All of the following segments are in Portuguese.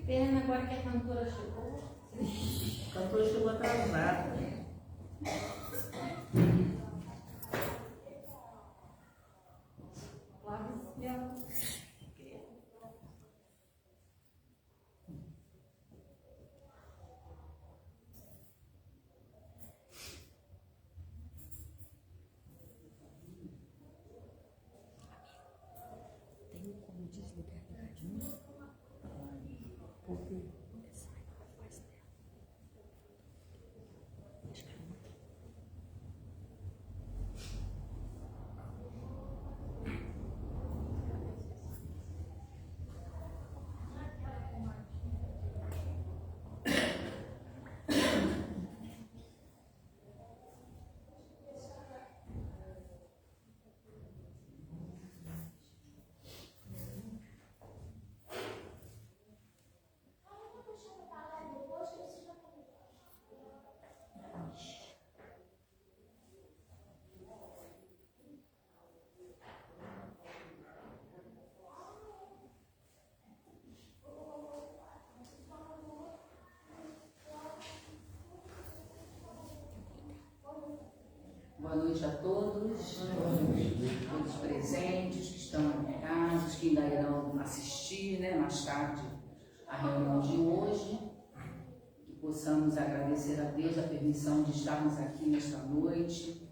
pena agora que a cantora chegou. A cantora chegou atrasada. Tem como desligar a radinho? Porque sai a voz dela. Acho que não. Boa noite a todos, todos presentes que estão em casa, os que ainda irão assistir, né, mais tarde a reunião de hoje, que possamos agradecer a Deus a permissão de estarmos aqui nesta noite,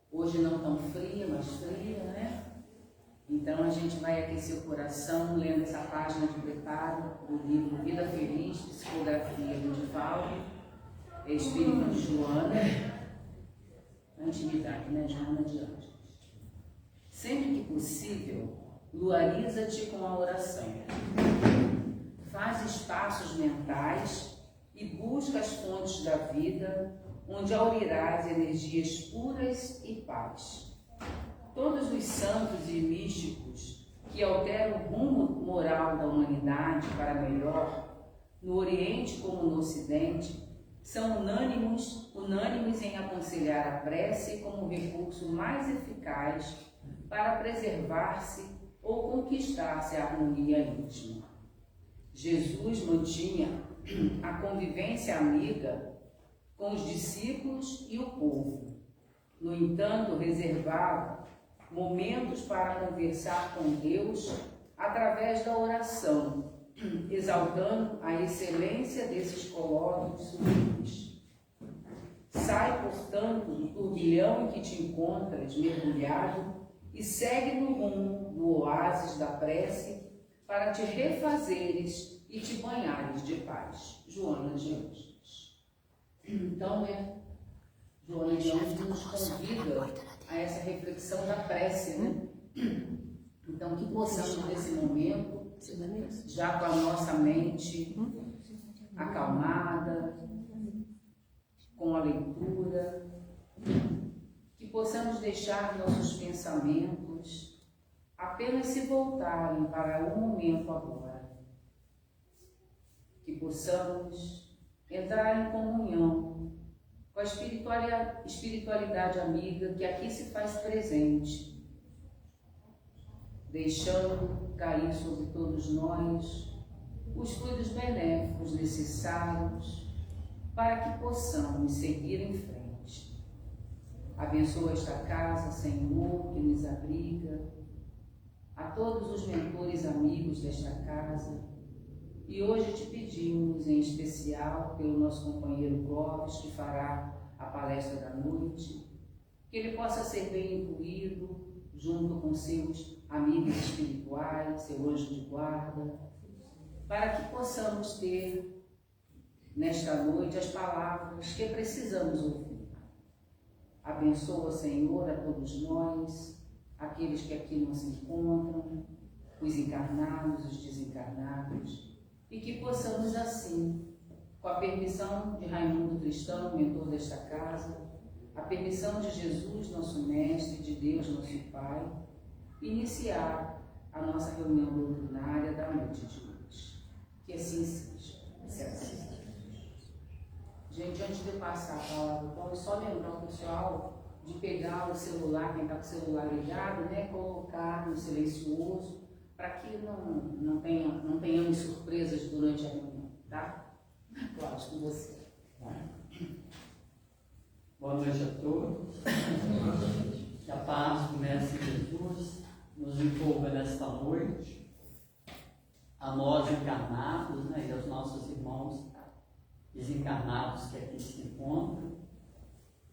hoje não tão fria, mas fria, né? Então a gente vai aquecer o coração lendo essa página de preparo do livro Vida Feliz, Psicografia do Divaldo, Espírito de Joana. Intimidade, né? Joana de Anjos. Sempre que possível, luariza-te com a oração. Faz espaços mentais e busca as fontes da vida, onde aurirás energias puras e paz. Todos os santos e místicos que alteram o rumo moral da humanidade para melhor, no Oriente como no Ocidente, são unânimes em aconselhar a prece como recurso mais eficaz para preservar-se ou conquistar-se a harmonia íntima. Jesus mantinha a convivência amiga com os discípulos e o povo. No entanto, reservava momentos para conversar com Deus através da oração, exaltando a excelência desses colóquios sublimes. Sai, portanto, do turbilhão em que te encontras mergulhado e segue no rumo do oásis da prece para te refazeres e te banhares de paz. Joana de Anjos. Então, Joana de Anjos nos convida a essa reflexão da prece, né? Então, que possamos nesse momento, já com a nossa mente acalmada, com a leitura, que possamos deixar nossos pensamentos apenas se voltarem para o momento agora, que possamos entrar em comunhão com a espiritualidade amiga que aqui se faz presente, deixando cair sobre todos nós os fluidos benéficos necessários para que possamos seguir em frente. Abençoa esta casa, Senhor, que nos abriga, a todos os mentores amigos desta casa, e hoje te pedimos em especial pelo nosso companheiro Clóvis, que fará a palestra da noite, que ele possa ser bem incluído junto com seus amigos espirituais, seu anjo de guarda, para que possamos ter nesta noite as palavras que precisamos ouvir. Abençoa, Senhor, a todos nós, aqueles que aqui não se encontram, os encarnados, os desencarnados, e que possamos assim, com a permissão de Raimundo Cristão, mentor desta casa, a permissão de Jesus, nosso Mestre, de Deus, nosso Pai, iniciar a nossa reunião doutrinária da noite de hoje. Que assim seja. Gente, antes de passar a palavra, vamos só lembrar o pessoal de pegar o celular, quem está com o celular ligado, né, colocar no silencioso, para que não tenhamos surpresas durante a reunião, tá? Cláudio, com você. Boa noite a todos. Que a paz do Mestre Jesus nos envolva nesta noite, a nós encarnados, né, e aos nossos irmãos desencarnados que aqui se encontram.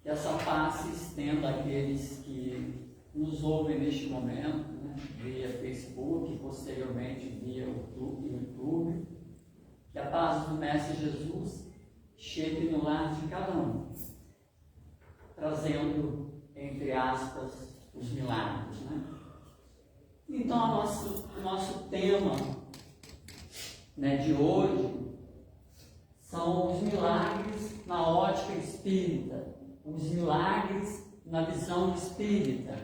Que essa paz se estenda àqueles que nos ouvem neste momento, né, via Facebook, posteriormente via YouTube. Que a paz do Mestre Jesus chegue no lar de cada um, trazendo, entre aspas, os milagres, né? Então, o nosso tema, né, de hoje são os milagres na ótica espírita, os milagres na visão espírita.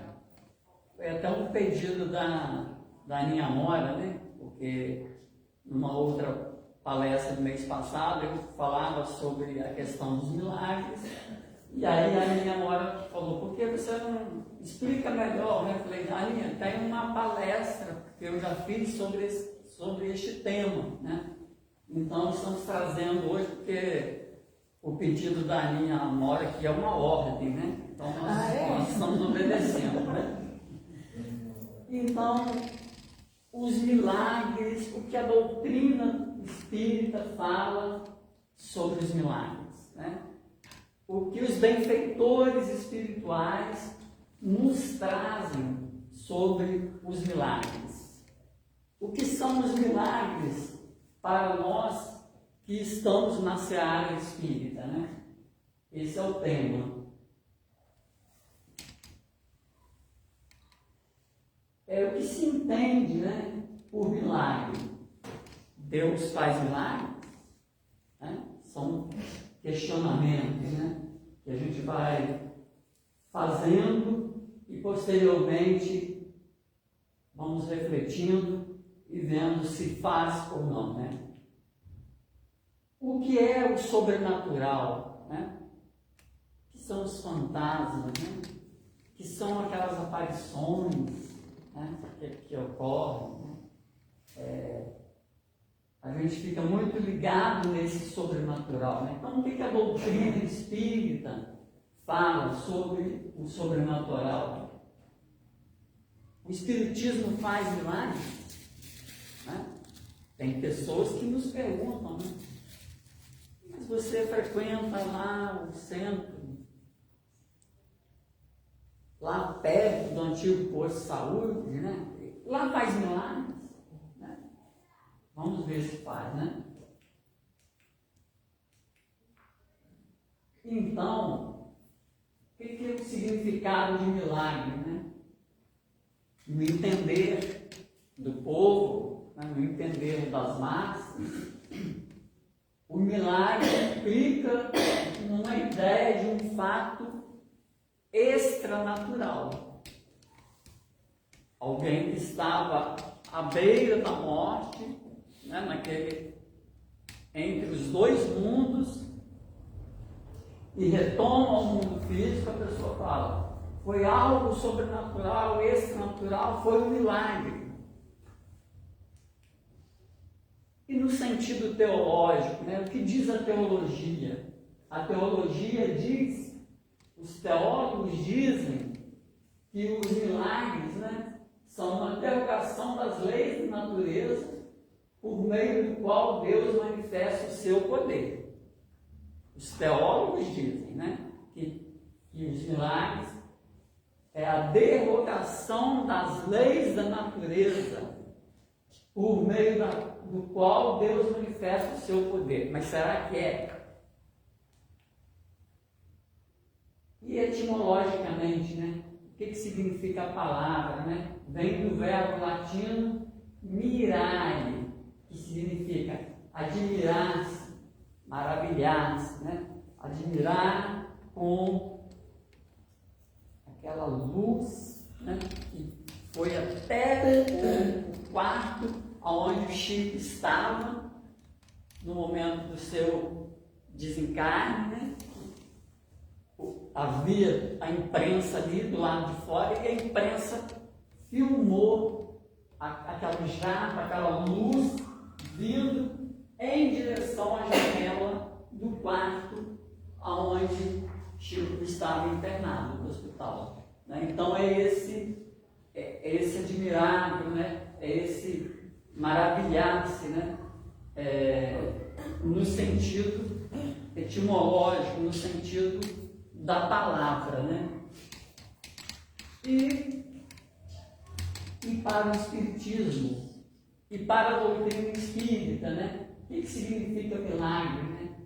Foi até um pedido da Aninha Amora, né? Porque numa outra palestra do mês passado eu falava sobre a questão dos milagres, e aí a Aninha Amora falou: por que você não explica melhor, né? Eu falei: Aninha, tem uma palestra que eu já fiz sobre este tema, né? Então estamos trazendo hoje, porque o pedido da Aninha Amora aqui é uma ordem, né? Então nós estamos obedecendo, né? Então, os milagres, o que a doutrina espírita fala sobre os milagres, né? O que os benfeitores espirituais nos trazem sobre os milagres. O que são os milagres para nós que estamos na seara espírita, né? Esse é o tema. É o que se entende, né, por milagre. Deus faz milagres, né? São questionamentos, né, que a gente vai fazendo e posteriormente vamos refletindo e vendo se faz ou não, né? O que é o sobrenatural, né? Que são os fantasmas, né? Que são aquelas aparições, né, que ocorrem, né? A gente fica muito ligado nesse sobrenatural, né? Então, o que a doutrina espírita fala sobre o sobrenatural? O espiritismo faz milagres, né? Tem pessoas que nos perguntam, né? Mas você frequenta lá o centro, lá perto do antigo posto de saúde, né? Lá faz milagres, né? Vamos ver se faz, né? Então, o que é o significado de milagre, né? No entender do povo, né? No entender das massas, o milagre implica uma ideia de um fato extranatural. Alguém que estava à beira da morte, né, entre os dois mundos, e retoma ao mundo físico, a pessoa fala: foi algo sobrenatural, extranatural, foi um milagre. E no sentido teológico, né, o que diz a teologia? A teologia diz, os teólogos dizem que os milagres, né, são uma derrogação das leis da natureza por meio do qual Deus manifesta o seu poder. Os teólogos dizem, né, que os milagres é a derrogação das leis da natureza por meio do qual Deus manifesta o seu poder. Mas será que é? E etimologicamente, né? O que significa a palavra, né? Vem do verbo latino mirare, que significa admirar-se, maravilhar-se, né? Admirar com aquela luz, né, que foi até o quarto onde o Chico estava no momento do seu desencarne, né? Havia a imprensa ali do lado de fora e a imprensa filmou aquela japa, aquela luz vindo em direção à janela do quarto onde Chico estava internado no hospital. Né? Então é esse admirável, né? É esse maravilhar-se, né? No sentido etimológico, no sentido da palavra, né? E para o Espiritismo e para a doutrina espírita, né? O que significa milagre, né?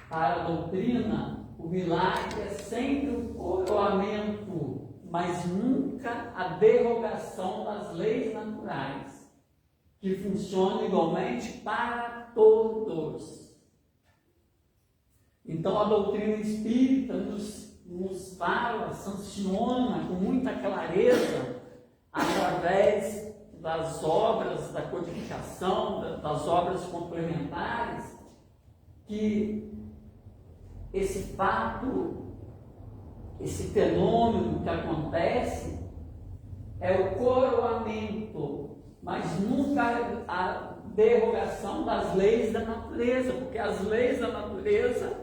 Para a doutrina, o milagre é sempre o coroamento, mas nunca a derrogação das leis naturais, que funcionam igualmente para todos. Então a doutrina espírita nos fala, sanciona com muita clareza, através das obras da codificação, das obras complementares, que esse fato, esse fenômeno que acontece é o coroamento, mas nunca a derrogação das leis da natureza, porque as leis da natureza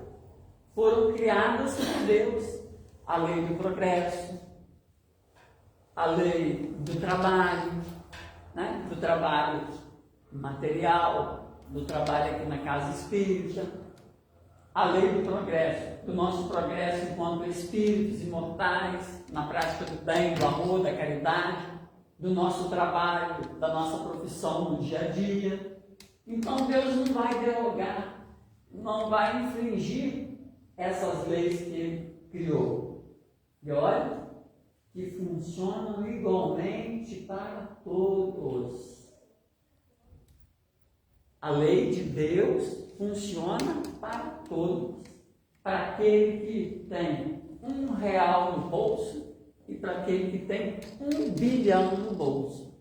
foram criadas por Deus. A lei do progresso, a lei do trabalho, né? Do trabalho material, do trabalho aqui na casa espírita, a lei do progresso, do nosso progresso enquanto espíritos imortais, na prática do bem, do amor, da caridade, do nosso trabalho, da nossa profissão no dia a dia. Então Deus não vai derrogar, não vai infringir essas leis que Ele criou. E olha, que funcionam igualmente para todos. A lei de Deus funciona para todos. Para aquele que tem R$1 no bolso e para aquele que tem 1 bilhão no bolso.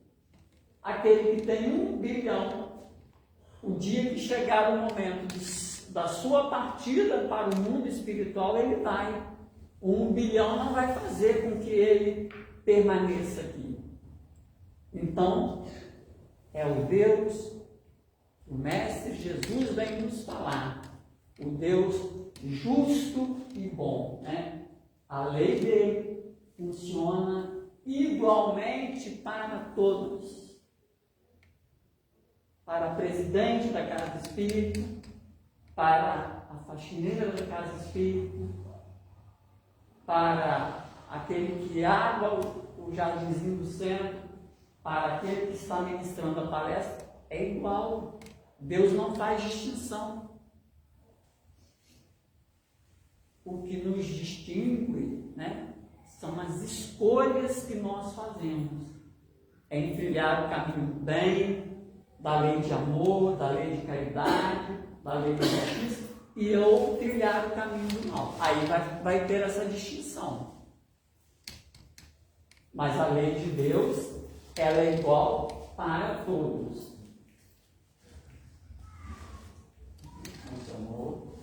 Aquele que tem 1 bilhão, o dia que chegar o momento da sua partida para o mundo espiritual, ele vai. O 1 bilhão não vai fazer com que ele permaneça aqui. Então, é o Deus, o Mestre Jesus vem nos falar, o Deus justo e bom, né? A lei dele funciona igualmente para todos. Para a presidente da casa espírita, para a faxineira da casa espírita, para aquele que água o jardinzinho do centro, para aquele que está ministrando a palestra, é igual. Deus não faz distinção. O que nos distingue, né, são as escolhas que nós fazemos. É enfiar o caminho do bem, da lei de amor, da lei de caridade, da lei da justiça, e eu trilhar o caminho do mal. Aí vai ter essa distinção. Mas a lei de Deus, ela é igual para todos. Funcionou.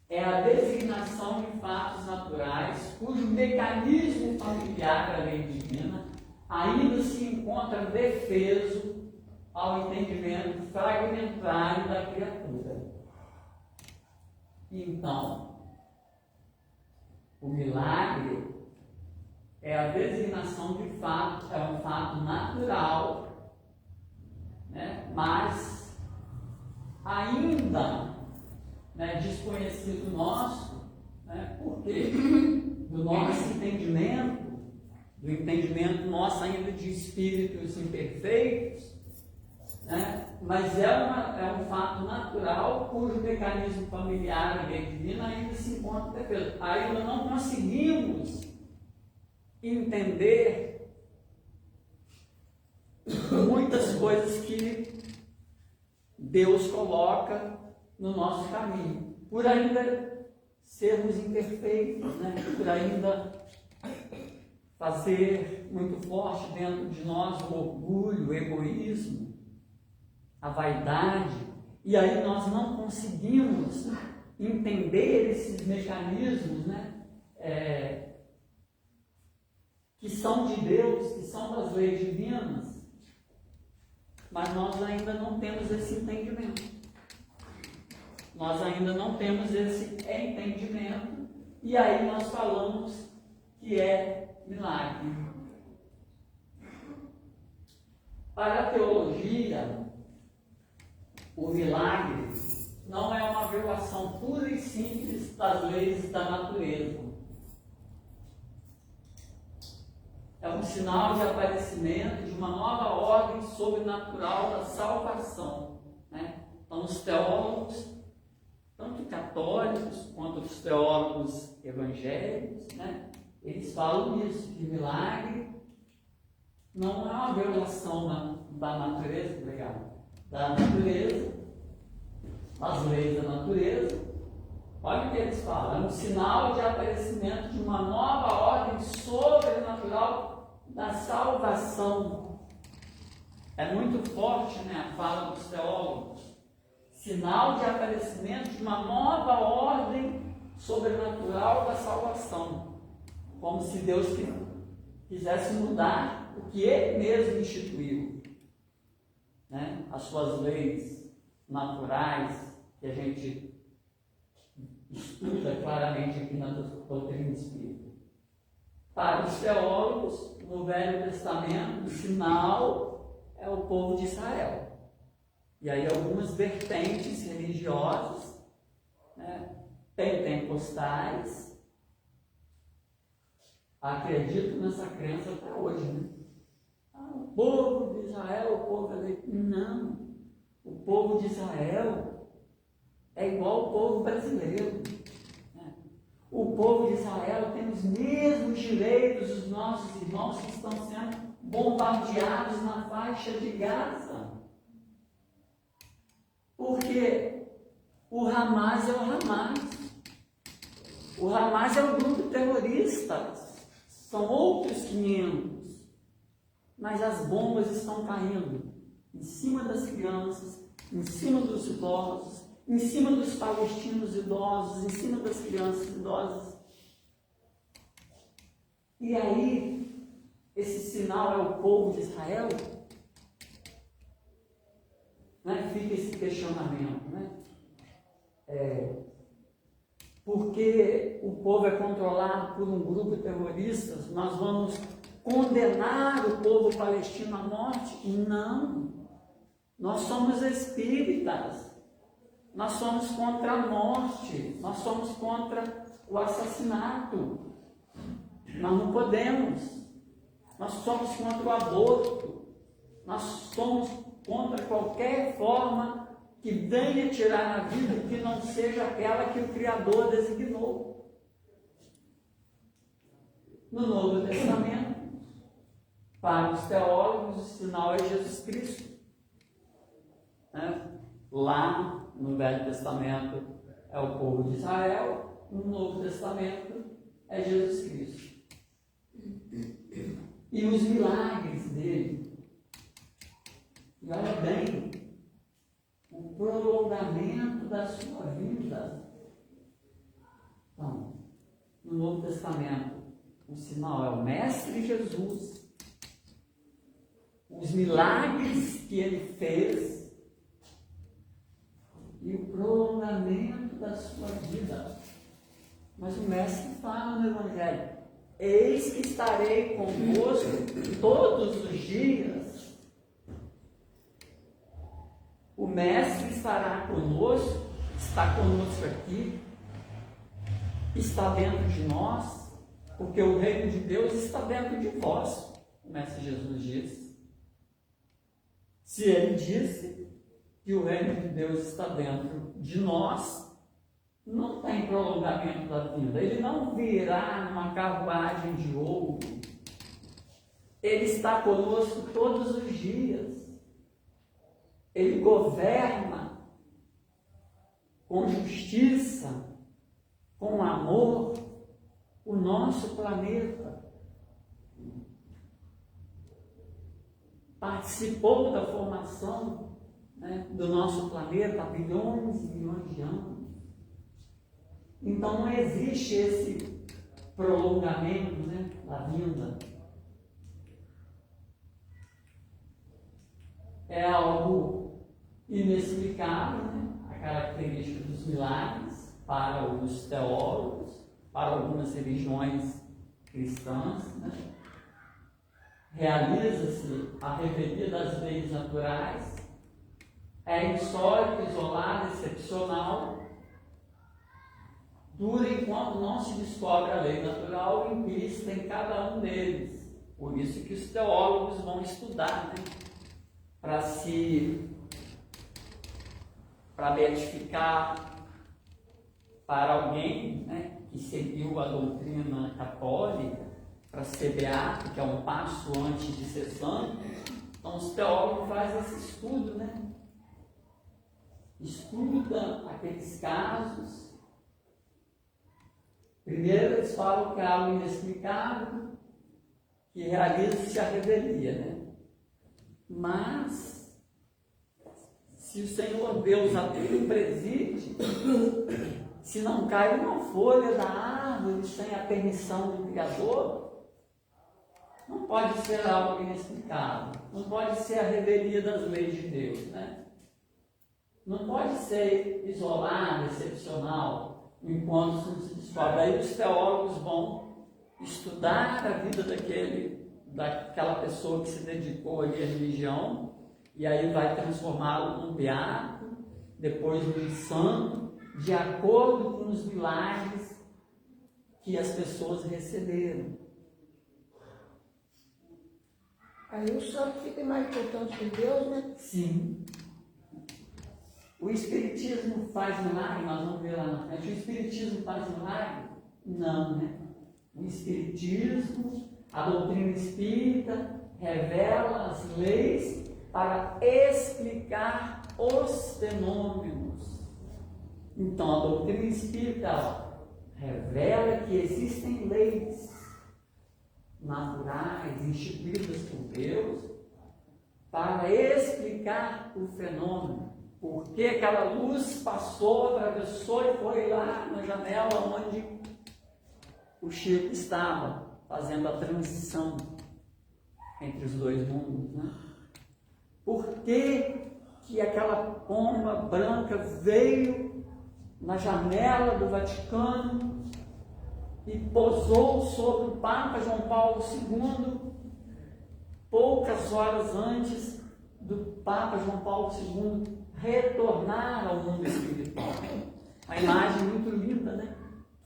É a designação de fatos naturais cujo mecanismo familiar da lei divina ainda se encontra defeso ao entendimento fragmentário da criatura. Então, o milagre é a designação de fato, é um fato natural, né? Mas ainda, né, desconhecido nosso, né? Porque do nosso entendimento, do entendimento nosso ainda de espíritos imperfeitos, né? Mas é um fato natural cujo mecanismo familiar da lei divina ainda se encontra defeso. Ainda não conseguimos entender muitas coisas que Deus coloca no nosso caminho, por ainda sermos imperfeitos, né? Por ainda fazer muito forte dentro de nós o orgulho, o egoísmo, a vaidade, e aí nós não conseguimos entender esses mecanismos, né, que são de Deus, que são das leis divinas, mas nós ainda não temos esse entendimento. Nós ainda não temos esse entendimento, e aí nós falamos que é milagre. Para a teologia, o milagre não é uma violação pura e simples das leis da natureza. É um sinal de aparecimento de uma nova ordem sobrenatural da salvação, né? Então, os teólogos, tanto católicos quanto os teólogos evangélicos, né, eles falam isso, que milagre não é uma violação da natureza, da natureza, das leis da natureza. Olha o que eles falam, é um sinal de aparecimento de uma nova ordem sobrenatural da salvação. É muito forte, né, a fala dos teólogos. Sinal de aparecimento de uma nova ordem sobrenatural da salvação. Como se Deus quisesse mudar o que Ele mesmo instituiu, né? As suas leis naturais, que a gente estuda claramente aqui na doutrina espírita. Para os teólogos, no Velho Testamento, o sinal é o povo de Israel. E aí algumas vertentes religiosas, né, pentecostais, acreditam nessa crença até hoje, né? O povo de Israel, o povo eleito. Não, o povo de Israel é igual ao povo brasileiro, né? O povo de Israel tem os mesmos direitos dos nossos irmãos que estão sendo bombardeados na faixa de Gaza. Porque o Hamas é o Hamas. O Hamas é um grupo terrorista. São outros 500. Mas as bombas estão caindo em cima das crianças, em cima dos idosos, em cima dos palestinos idosos, em cima das crianças idosas. E aí, esse sinal é o povo de Israel? Né? Fica esse questionamento, né? Porque o povo é controlado por um grupo de terroristas, nós vamos condenar o povo palestino à morte? Não. Nós somos espíritas. Nós somos contra a morte. Nós somos contra o assassinato. Nós não podemos. Nós somos contra o aborto. Nós somos contra qualquer forma que venha tirar a vida que não seja aquela que o Criador designou. No Novo Testamento, para os teólogos, o sinal é Jesus Cristo. Né? Lá no Velho Testamento é o povo de Israel, no Novo Testamento é Jesus Cristo. E os milagres dele. E olha bem, o prolongamento da sua vida. Então, no Novo Testamento, o sinal é o Mestre Jesus. Os milagres que ele fez e o prolongamento da sua vida. Mas o Mestre fala no Evangelho: eis que estarei convosco todos os dias. O Mestre estará conosco, está conosco aqui, está dentro de nós, porque o reino de Deus está dentro de vós, o Mestre Jesus disse. Se ele disse que o reino de Deus está dentro de nós, não tem prolongamento da vida. Ele não virá numa carruagem de ouro. Ele está conosco todos os dias. Ele governa com justiça, com amor, o nosso planeta. Participou da formação, né, do nosso planeta há bilhões e bilhões de anos. Então não existe esse prolongamento, né, da vinda é algo inexplicável, né? A característica dos milagres para os teólogos, para algumas religiões cristãs, né? Realiza-se a revelia das leis naturais, é insólito, isolado, excepcional, dura enquanto não se descobre a lei natural implícita em cada um deles. Por isso que os teólogos vão estudar, né? Para beatificar para alguém, né, que seguiu a doutrina católica, para ser beato, que é um passo antes de ser santo. Então os teólogos fazem esse estudo, né? Estuda aqueles casos. Primeiro eles falam que é algo inexplicável, que realiza-se a revelia, né? Mas, se o Senhor Deus a tudo preside, se não cai uma folha da árvore sem a permissão do Criador, não pode ser algo inexplicável, não pode ser a revelia das leis de Deus, né? Não pode ser isolado, excepcional, enquanto não se descobre. Aí os teólogos vão estudar a vida daquela pessoa que se dedicou ali à religião, e aí vai transformá-lo num beato, depois num santo, de acordo com os milagres que as pessoas receberam. Aí o santo fica mais importante que Deus, né? Sim. O Espiritismo faz milagre? Nós vamos ver lá na frente. O Espiritismo faz milagre? Não, né? O Espiritismo, a doutrina espírita, revela as leis para explicar os fenômenos. Então, a doutrina espírita revela que existem leis naturais, instituídas por Deus, para explicar o fenômeno. Por que aquela luz passou, atravessou e foi lá na janela onde o Chico estava, fazendo a transição entre os dois mundos, né? Por que aquela pomba branca veio na janela do Vaticano e pousou sobre o Papa João Paulo II, poucas horas antes do Papa João Paulo II retornar ao mundo espiritual? Uma imagem muito linda, né?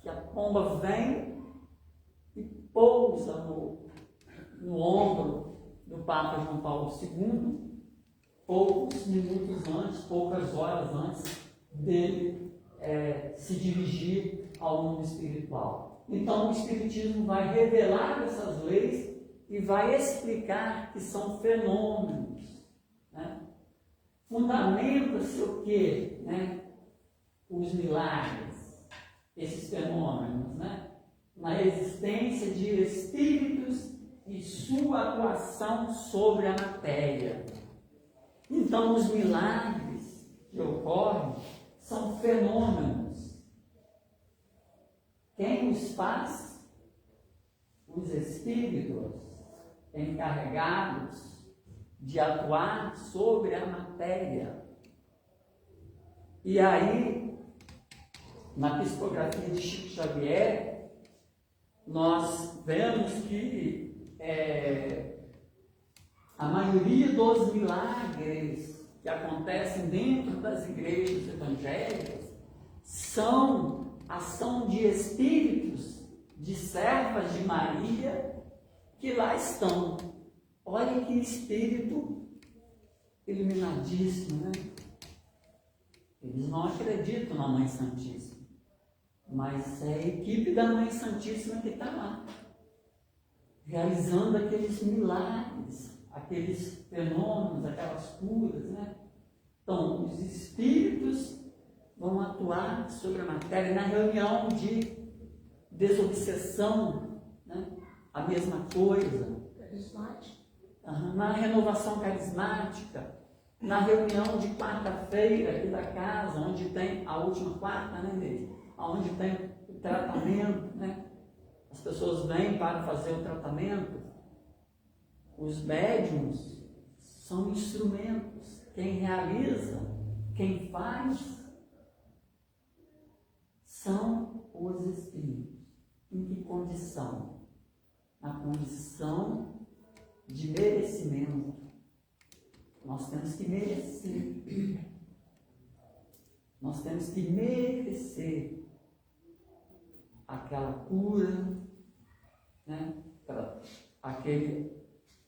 Que a pomba vem e pousa no ombro do Papa João Paulo II, poucos minutos antes, poucas horas antes dele se dirigir ao mundo espiritual. Então o Espiritismo vai revelar essas leis e vai explicar que são fenômenos, né? Fundamenta-se o quê? Né? Os milagres, esses fenômenos, né? Na existência de espíritos e sua atuação sobre a matéria. Então, os milagres que ocorrem são fenômenos. Quem os faz? Os espíritos encarregados de atuar sobre a matéria. E aí, na psicografia de Chico Xavier, nós vemos que a maioria dos milagres que acontecem dentro das igrejas evangélicas são ação de espíritos, de servas de Maria, que lá estão. Olha que espírito iluminadíssimo, né? Eles não acreditam na Mãe Santíssima, mas é a equipe da Mãe Santíssima que está lá, realizando aqueles milagres, aqueles fenômenos, aquelas curas, né? Então, os espíritos vão atuar sobre a matéria na reunião de desobsessão, né? A mesma coisa. Na renovação carismática, na reunião de quarta-feira aqui da casa, onde tem a última quarta, né, Inês? Onde tem o tratamento, né? As pessoas vêm para fazer o tratamento. Os médiuns são instrumentos. Quem realiza, quem faz, são os espíritos. Em que condição? Na condição de merecimento. Nós temos que merecer. Nós temos que merecer aquela cura, né? Para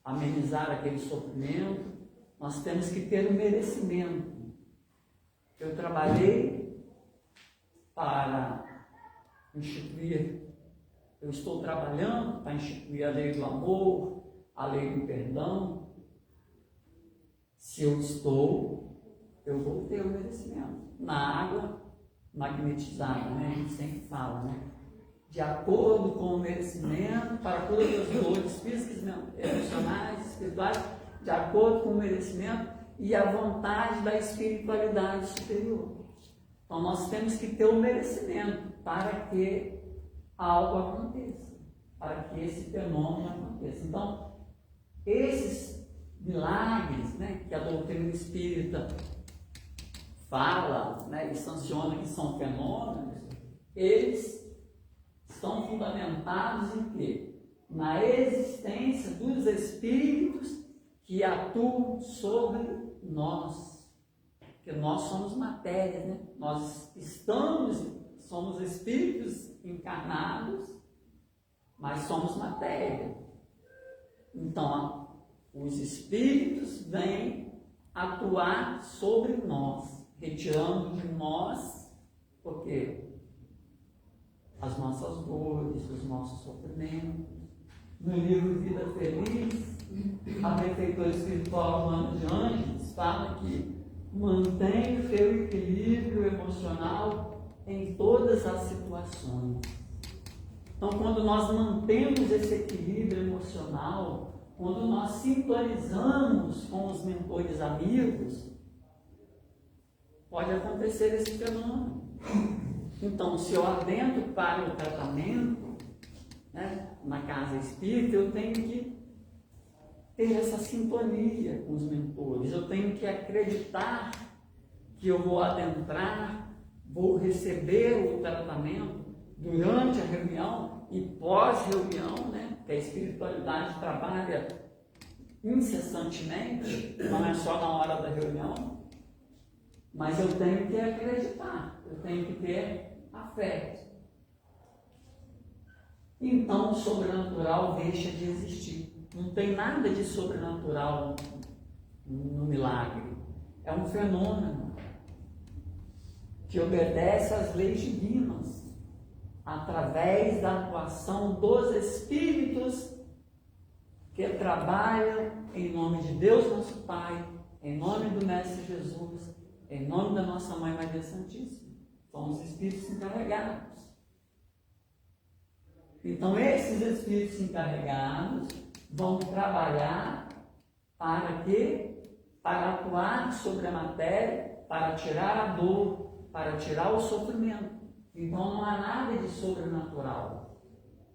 amenizar aquele sofrimento. Nós temos que ter o merecimento. Eu trabalhei para instituir, eu estou trabalhando para instituir a lei do amor, a lei do perdão. Se eu estou, eu vou ter o merecimento. Na água magnetizada, né? A gente sempre fala, né? De acordo com o merecimento, para todas as dores físicas, emocionais, espirituais, de acordo com o merecimento e a vontade da espiritualidade superior. Então nós temos que ter o merecimento para que algo aconteça, para que esse fenômeno aconteça. Então, esses milagres, né, que a doutrina espírita fala, né, e sanciona que são fenômenos, eles estão fundamentados em quê? Na existência dos espíritos que atuam sobre nós. Porque nós somos matéria, né? Nós somos espíritos encarnados, mas somos matéria. Então, os espíritos vêm atuar sobre nós, retirando de nós, porque as nossas dores, os nossos sofrimentos. No livro Vida Feliz, a benfeitora espiritual Joana de Ângeles fala que mantém o teu equilíbrio emocional em todas as situações. Então, quando nós mantemos esse equilíbrio emocional, quando nós sintonizamos com os mentores amigos, pode acontecer esse fenômeno. Então, se eu adentro para o tratamento, né, na casa espírita, eu tenho que ter essa sintonia com os mentores, eu tenho que acreditar que eu vou adentrar, vou receber o tratamento durante a reunião e pós-reunião, né, que a espiritualidade trabalha incessantemente, não é só na hora da reunião, mas eu tenho que acreditar, eu tenho que ter a fé. Então o sobrenatural deixa de existir. Não tem nada de sobrenatural no milagre. É um fenômeno que obedece às leis divinas, através da atuação dos espíritos que trabalham em nome de Deus nosso Pai, em nome do Mestre Jesus, em nome da nossa Mãe Maria Santíssima. São os espíritos encarregados. Então, esses espíritos encarregados vão trabalhar para quê? Para atuar sobre a matéria, para tirar a dor, para tirar o sofrimento. Então, não há nada de sobrenatural.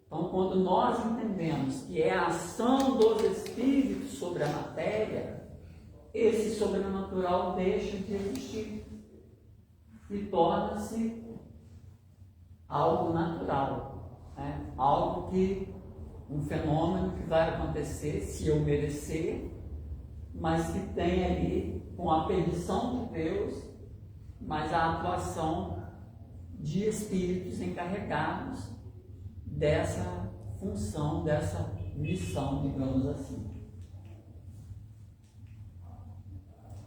Então, quando nós entendemos que é a ação dos espíritos sobre a matéria, esse sobrenatural deixa de existir e torna-se algo natural. Algo que, um fenômeno que vai acontecer se eu merecer, mas que tem ali, com a permissão de Deus, mas a atuação de espíritos encarregados dessa função, dessa missão, digamos assim.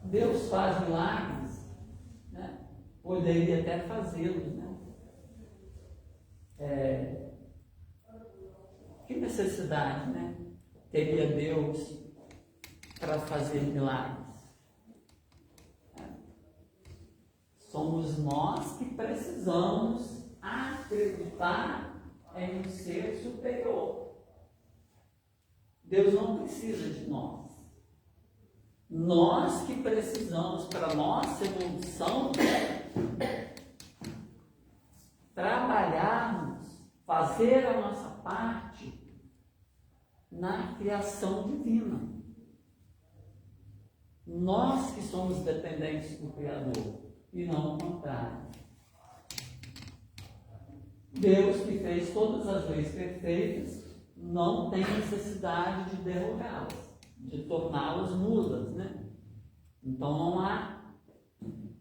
Deus faz milagres, né? Poderia até fazê-los, né? Que necessidade, né, teria Deus para fazer milagres? Somos nós que precisamos acreditar em um ser superior. Deus não precisa de nós. Nós que precisamos, para nossa evolução, trabalharmos, fazer a nossa parte na criação divina. Nós que somos dependentes do Criador, e não o contrário. Deus que fez todas as leis perfeitas não tem necessidade de derrogá-las, de torná-las nulas, né? Então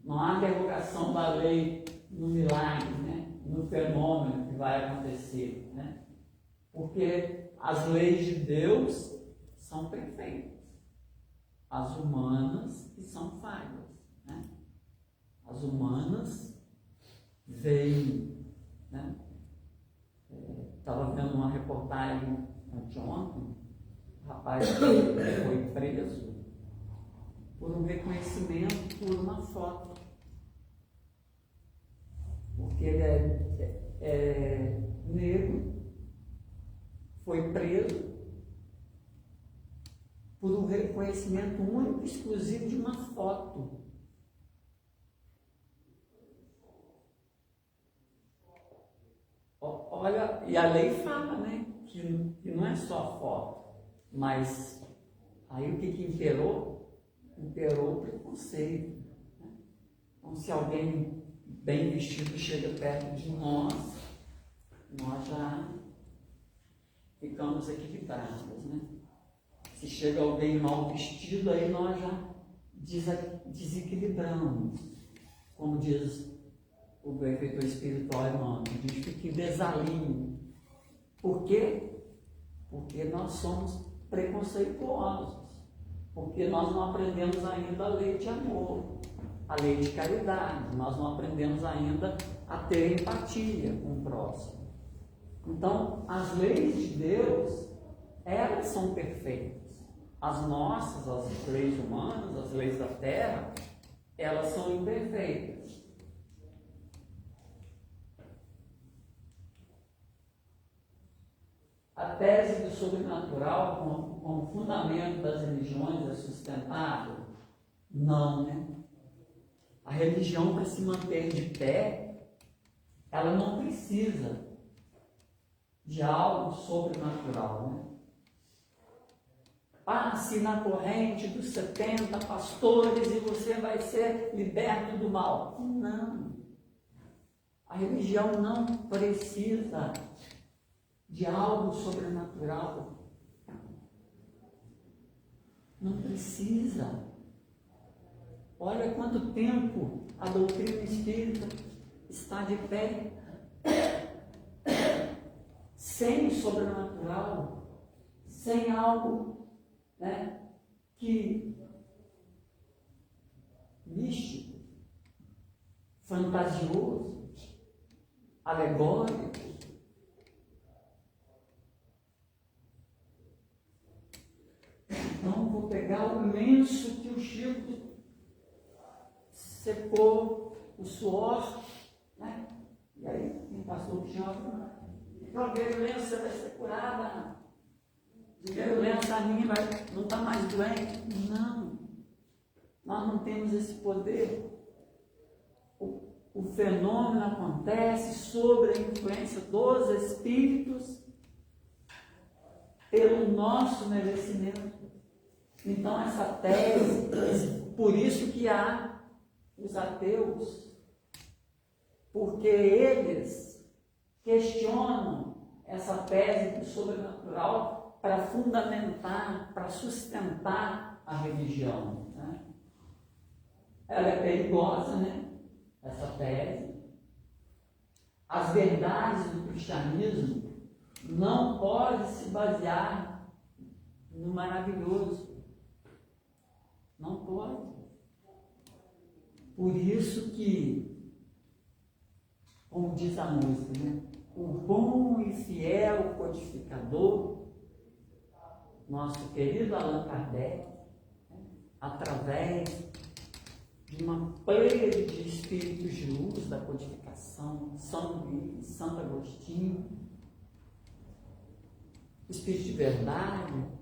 não há derrogação da lei no milagre, né? No fenômeno que vai acontecer, né? Porque as leis de Deus são perfeitas, as humanas que são falhas, né? As humanas veem, né? Estava vendo uma reportagem anteontem, o rapaz foi preso por um reconhecimento por uma foto, porque ele é negro, foi preso por um reconhecimento único e exclusivo de uma foto. Olha, e a lei fala, né, que não é só a foto, mas aí o que imperou? Imperou o preconceito, né? Então, se alguém bem vestido chega perto de nós já ficamos equilibrados, né? Se chega alguém mal vestido, aí nós já desequilibramos, como diz o benfeitor espiritual Emmanuel, a gente fica em desalinho. Por quê? Porque nós somos preconceituosos, porque nós não aprendemos ainda a lei de amor, a lei de caridade, nós não aprendemos ainda a ter empatia com o próximo. Então, as leis de Deus, elas são perfeitas. As nossas, as leis humanas, as leis da terra, elas são imperfeitas. A tese do sobrenatural como fundamento das religiões é sustentável? Não, né? A religião, para se manter de pé, ela não precisa de algo sobrenatural, né? Passe na corrente dos 70 pastores e você vai ser liberto do mal. Não. A religião não precisa de algo sobrenatural. Não precisa. Olha quanto tempo a doutrina espírita está de pé. Sem o sobrenatural, sem algo, né, que místico, fantasioso, alegórico. Então, vou pegar o lenço que o Chico secou, o suor, né? E aí, o pastor Tiago, joguei o lenço, você vai ser curada. Joguei o lenço, a minha não está mais doente. Não, nós não temos esse poder. O fenômeno acontece sob a influência dos espíritos pelo nosso merecimento. Então, essa tese, por isso que há os ateus, porque eles questionam essa tese do sobrenatural para fundamentar, para sustentar a religião, né? Ela é perigosa, né? Essa tese. As verdades do cristianismo não podem se basear no maravilhoso. Não pode. Por isso que, como diz a música, né? O bom e fiel codificador, nosso querido Allan Kardec, né? Através de uma pleiade de espíritos de luz da codificação, São Luís, Santo Agostinho, Espírito de Verdade,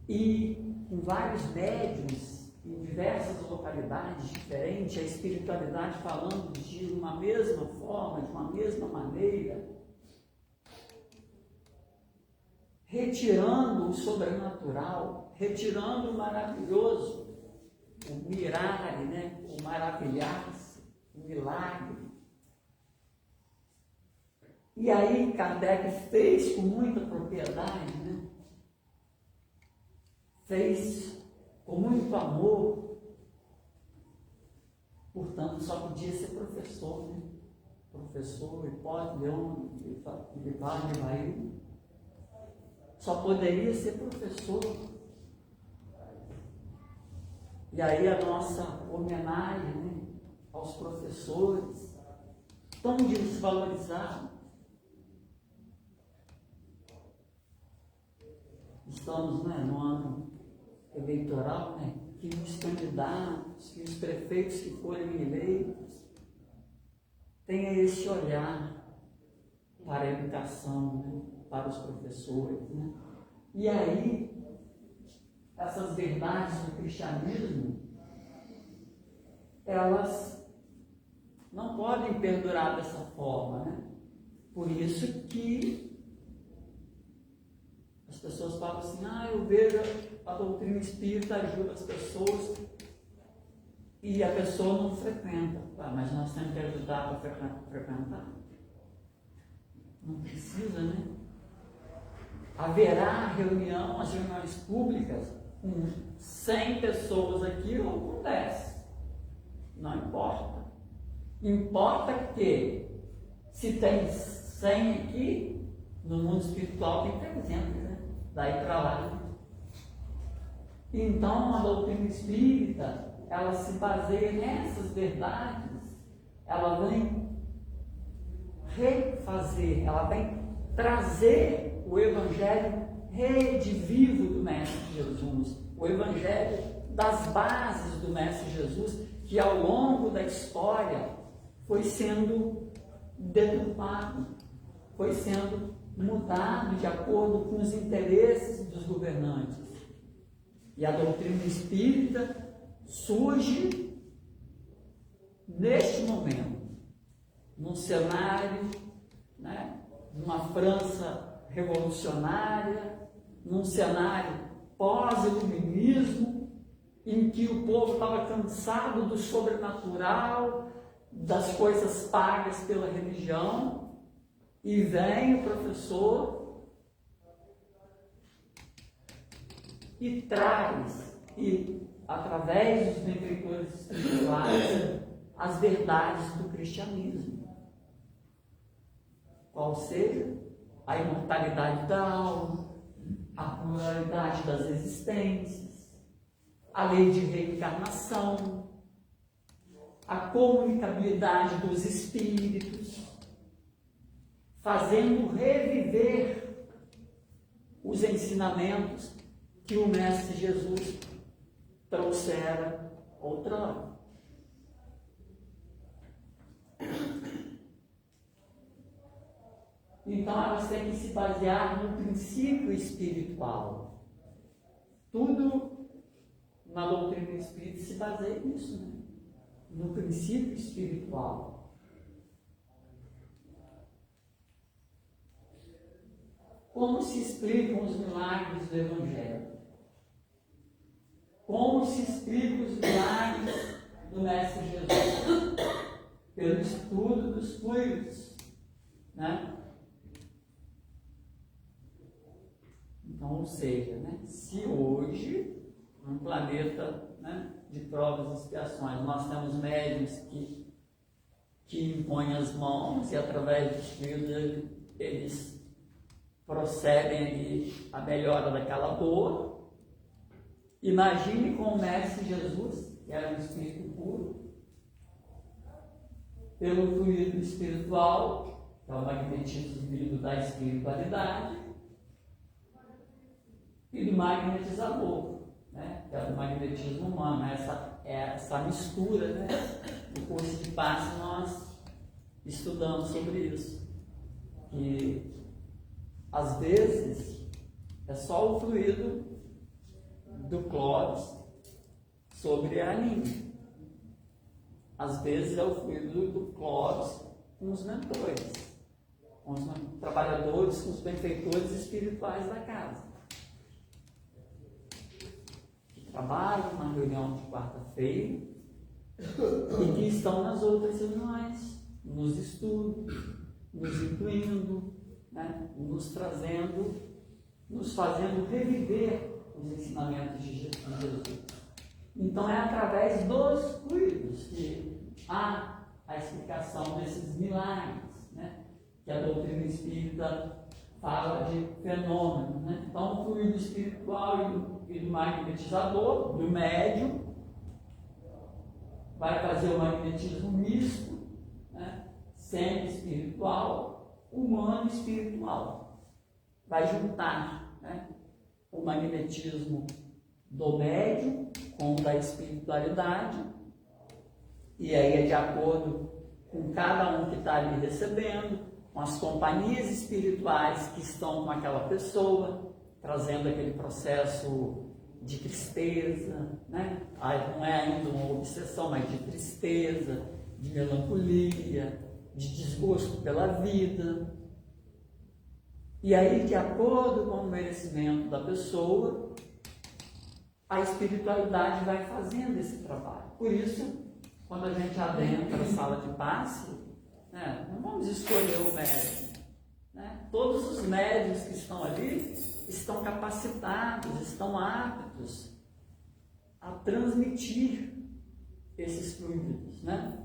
e com vários médiuns em diversas localidades diferentes, a espiritualidade falando de uma mesma forma, de uma mesma maneira, retirando o sobrenatural, retirando o maravilhoso, o mirare, né? O maravilhar-se, o milagre. E aí Kardec fez com muita propriedade, né? Fez com muito amor, portanto só podia ser professor, né? Professor, Hipólito, Leão, Ivaldo, Ivaí, só poderia ser professor. E aí a nossa homenagem, né, aos professores, tão desvalorizados. Estamos, né, no ano eleitoral, né, que os candidatos, que os prefeitos que forem eleitos tenha esse olhar para a educação, né, para os professores, né? E aí, essas verdades do cristianismo, elas não podem perdurar dessa forma, né? Por isso que as pessoas falam assim, eu vejo a doutrina espírita ajuda as pessoas e a pessoa não frequenta. Mas nós temos que ajudar para frequentar? Não precisa, né? Haverá reunião, as reuniões públicas, com 100 pessoas aqui ou com 10. Não importa. Importa que, se tem 100 aqui, no mundo espiritual tem 300, né? Daí para lá. Né? Então, a doutrina espírita, ela se baseia nessas verdades, ela vem refazer, ela vem trazer o Evangelho redivivo do Mestre Jesus, o Evangelho das bases do Mestre Jesus, que ao longo da história foi sendo deturpado, foi sendo mudado de acordo com os interesses dos governantes. E a doutrina espírita surge neste momento, num cenário, né, numa França revolucionária, num cenário pós-iluminismo, em que o povo estava cansado do sobrenatural, das coisas pagas pela religião, e vem o professor e traz, e através dos benfeitores espirituais, as verdades do cristianismo, qual seja a imortalidade da alma, a pluralidade das existências, a lei de reencarnação, a comunicabilidade dos espíritos, fazendo reviver os ensinamentos que o Mestre Jesus trouxera outrora. Então elas têm que se basear no princípio espiritual. Tudo na doutrina espírita se baseia nisso, né? No princípio espiritual. Como se explicam os milagres do Evangelho? Como se explicam os milagres do Mestre Jesus? Pelo estudo dos fluidos, né? Então, ou seja, né, se hoje, num planeta, né, de provas e expiações, nós temos médiuns que impõem as mãos e através dos fluidos eles procedem ali a melhora daquela dor, imagine com o Mestre Jesus, que era um espírito puro, pelo fluido espiritual, que é o magnetismo vindo da espiritualidade, e do magnetizador, né? Que é o magnetismo humano, essa mistura, né? No curso de passe nós estudamos sobre isso, que às vezes é só o fluido do clóris sobre a língua, às vezes é o fluido do clóris com os mentores, com os trabalhadores, com os benfeitores espirituais da casa. Que trabalham na reunião de quarta-feira e que estão nas outras reuniões, nos estudos, nos incluindo, né? Nos trazendo, nos fazendo reviver os ensinamentos de Jesus. Então é através dos fluidos que há a explicação desses milagres, né? Que a doutrina espírita fala de fenômenos, né? Então o fluido espiritual e do magnetizador, do médium, vai fazer o magnetismo misto, né? Semi-espiritual, humano e espiritual. Vai juntar, né? O magnetismo do médium com o da espiritualidade, e aí é de acordo com cada um que está ali recebendo, com as companhias espirituais que estão com aquela pessoa, trazendo aquele processo de tristeza, né? Não é ainda uma obsessão, mas de tristeza, de melancolia, de desgosto pela vida. E aí, de acordo com o merecimento da pessoa, a espiritualidade vai fazendo esse trabalho. Por isso, quando a gente adentra a sala de passe, né, não vamos escolher o médium, né? Todos os médiuns que estão ali estão capacitados, estão aptos a transmitir esses fluidos, né?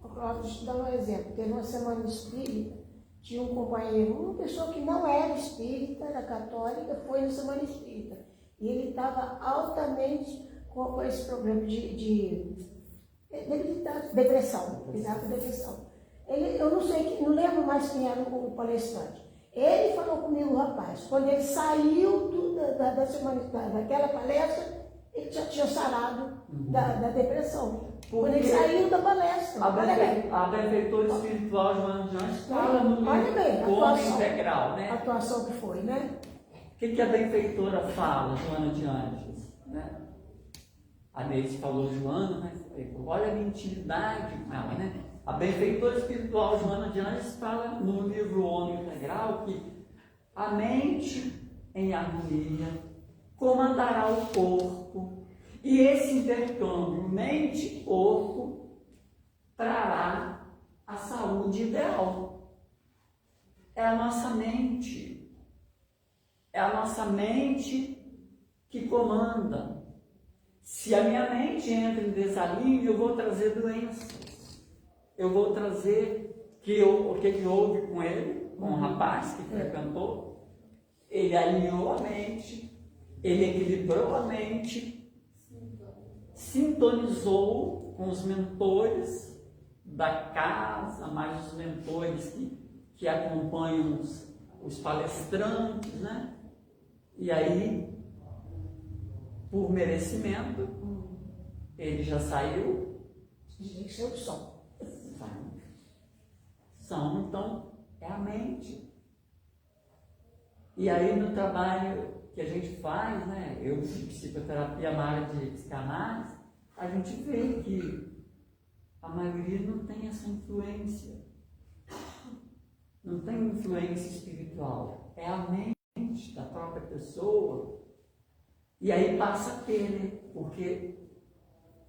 Cláudio, deixa eu dar um exemplo. Teve uma semana espírita, tinha um companheiro, uma pessoa que não era espírita, era católica, foi na semana espírita. E ele estava altamente com esse problema de depressão. Ele estava com depressão. Eu não sei, não lembro mais quem era o palestrante. Ele falou comigo, rapaz, quando ele saiu da semana, daquela palestra, ele já tinha sarado da depressão. Quando ele saiu da palestra. A benfeitora espiritual Joana de Anjos fala no livro Homem Integral, né? A atuação que foi, né? O que a benfeitora fala, Joana de Anjos? Né? A Neide falou Joana, né? Olha a intimidade com ela, né? A benfeitora espiritual Joana de Anjos fala no livro Homem Integral que a mente em harmonia comandará o corpo, e esse intercâmbio mente-corpo trará a saúde ideal. É a nossa mente. É a nossa mente que comanda. Se a minha mente entra em desalinho, eu vou trazer doenças. Eu vou trazer o que houve com ele, com o rapaz que frequentou. Ele alinhou a mente, ele equilibrou a mente, sintonizou com os mentores da casa, mais os mentores que acompanham os palestrantes, né? E aí, por merecimento, ele já saiu. Tem que ser o som. São, então, é a mente. E aí, no trabalho que a gente faz, né? Eu de psicoterapia na área de psicanálise, a gente vê que a maioria não tem essa influência. Não tem influência espiritual. É a mente da própria pessoa. E aí passa a ter, né? Porque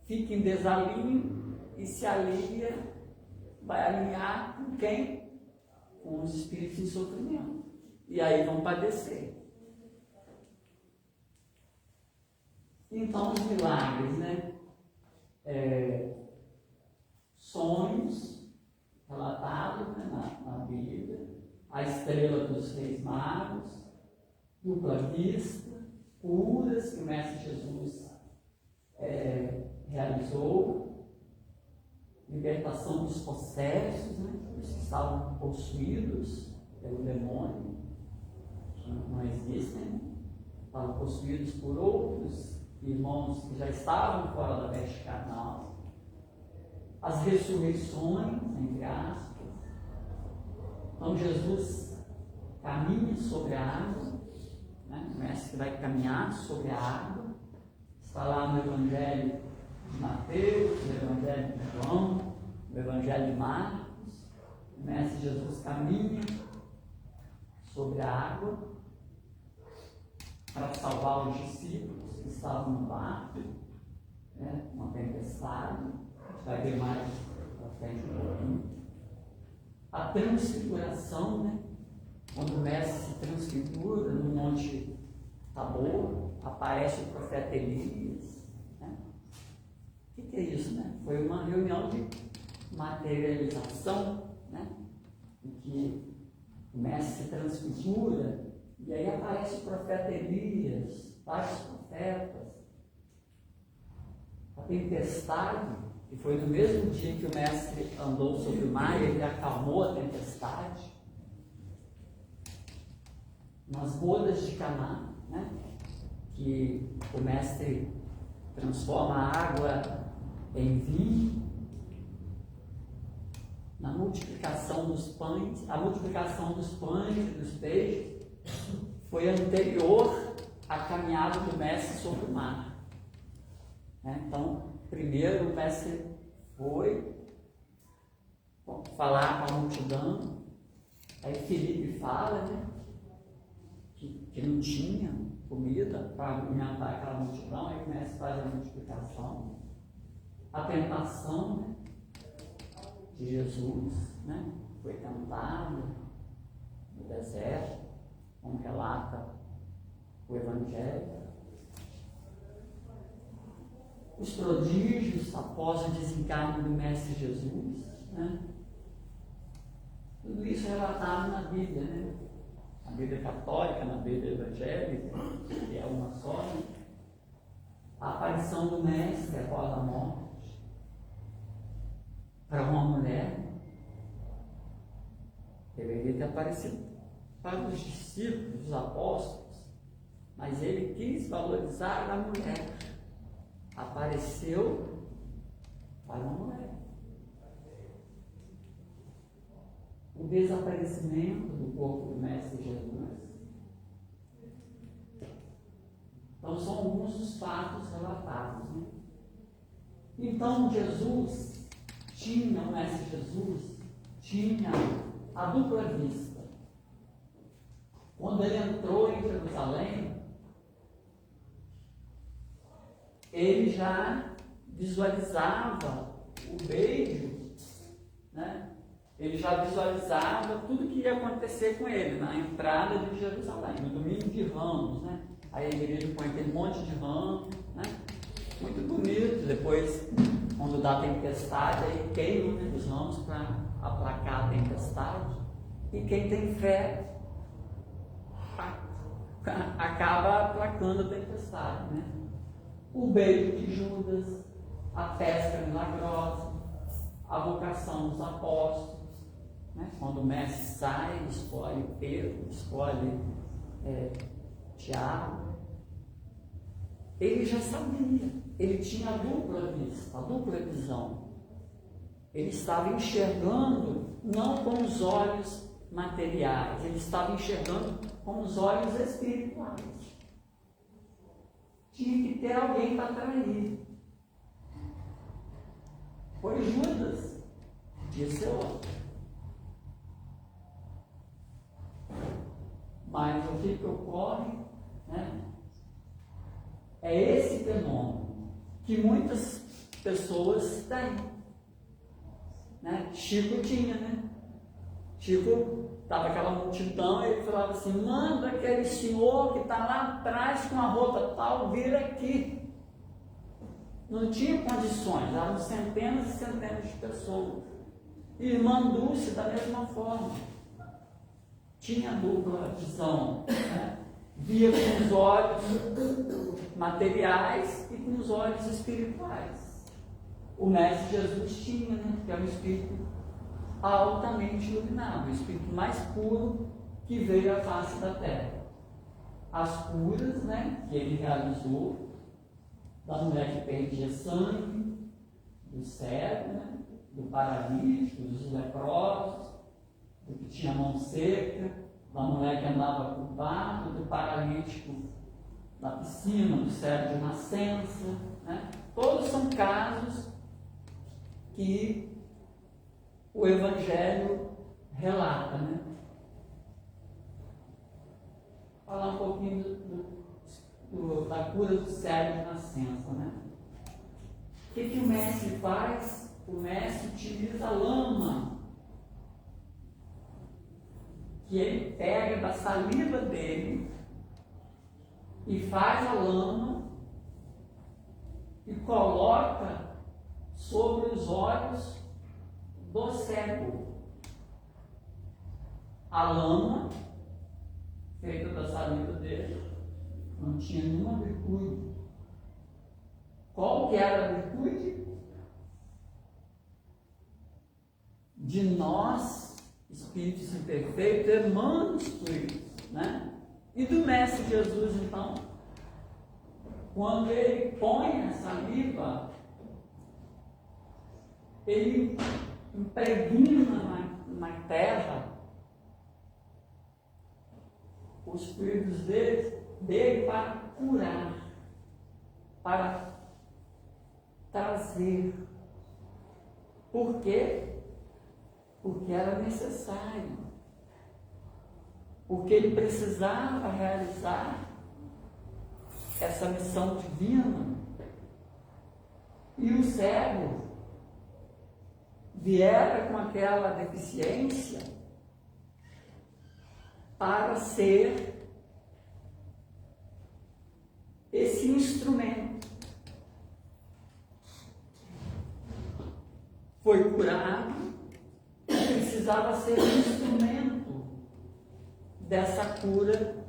fica em desalinho e se alia, vai alinhar com quem? Com os espíritos em sofrimento. E aí vão padecer. Então, os milagres, né? Sonhos relatados, né, na Bíblia, a estrela dos reis magos, dupla vista, curas que o Mestre Jesus realizou, libertação dos possessos, né, os que estavam possuídos pelo demônio, que não existem, né, estavam possuídos por outros irmãos que já estavam fora da veste carnal, as ressurreições, entre aspas. Então Jesus caminha sobre a água, né? O mestre vai caminhar sobre a água, está lá no Evangelho de Mateus, no Evangelho de João, no Evangelho de Marcos, o Mestre Jesus caminha sobre a água para salvar os discípulos que estavam no barco, né, uma tempestade. A gente vai ver mais para frente um pouquinho. A transfiguração, né? Quando o Mestre se transfigura no Monte Tabor, aparece o profeta Elias. Né? O que é isso, né? Foi uma reunião de materialização, né? Em que o Mestre se transfigura, e aí aparece o profeta Elias, vários profetas. A tempestade, que foi no mesmo dia que o Mestre andou sobre o mar, ele acalmou a tempestade. Nas bodas de Caná, né? Que o Mestre transforma a água em vinho. Na multiplicação dos pães, a multiplicação dos pães e dos peixes foi anterior à caminhada do Mestre sobre o mar. Né? Então, primeiro o Mestre foi falar com a multidão, aí Filipe fala, né, que não tinha comida para alimentar aquela multidão, aí o Mestre faz a multiplicação, a tentação, né, de Jesus, né, foi tentado no deserto, como relata o Evangelho. Os prodígios após o desencarne do Mestre Jesus, né? Tudo isso é relatado na Bíblia, né? Na Bíblia católica, na Bíblia evangélica, que é uma só, né? A aparição do Mestre após a morte para uma mulher deveria ter aparecido para os discípulos, os apóstolos, mas ele quis valorizar a mulher. Apareceu para uma mulher. O desaparecimento do corpo do Mestre Jesus. Então, são alguns dos fatos relatados. Né? Então, Jesus tinha, o Mestre Jesus tinha a dupla vista. Quando ele entrou em Jerusalém, ele já visualizava o beijo, né? Ele já visualizava tudo que ia acontecer com ele na entrada de Jerusalém, no domingo de Ramos, né? Aí a igreja põe aquele monte de ramos, né? Muito bonito. Depois, quando dá tempestade, aí queimam, né, os ramos para aplacar a tempestade. E quem tem fé acaba aplacando a tempestade, né? O beijo de Judas, a pesca milagrosa, a vocação dos apóstolos, né? Quando o Mestre sai, escolhe Pedro, escolhe Tiago. Ele já sabia, ele tinha a dupla vista, a dupla visão. Ele estava enxergando não com os olhos materiais, ele estava enxergando com os olhos espirituais. Tinha que ter alguém para atrair. Foi Judas, esse é outro. Mas o que ocorre, né, é esse fenômeno que muitas pessoas têm. Né? Chico tinha, né? Chico estava aquela multidão e ele falava assim: manda aquele senhor que está lá atrás com a roupa tal vir aqui. Não tinha condições, eram centenas e centenas de pessoas. Irmã Dulce, da mesma forma, tinha dupla visão, né? Via com os olhos materiais e com os olhos espirituais. O Mestre Jesus tinha, né? Que é um espírito altamente iluminado, o espírito mais puro que veio à face da terra. As curas, né, que ele realizou, da mulher que perdia sangue, do cego, né, do paralítico, dos leprosos, do que tinha mão seca, da mulher que andava curvada, do paralítico na piscina, do cego de nascença, né? Todos são casos que o Evangelho relata, né? Falar um pouquinho da cura do cego de nascença, né? O que o mestre faz? O mestre utiliza a lama que ele pega da saliva dele e faz a lama e coloca sobre os olhos do cego. A lama feita da saliva dele não tinha nenhuma virtude. Qual que era a virtude? De nós, espíritos imperfeitos, irmãos fluidos, né? E do Mestre Jesus, então, quando ele põe a saliva, ele impregna na terra os fluidos dele para curar, para trazer. Por quê? Porque era necessário. Porque ele precisava realizar essa missão divina. E o cego viera com aquela deficiência para ser esse instrumento. Foi curado, precisava ser um instrumento dessa cura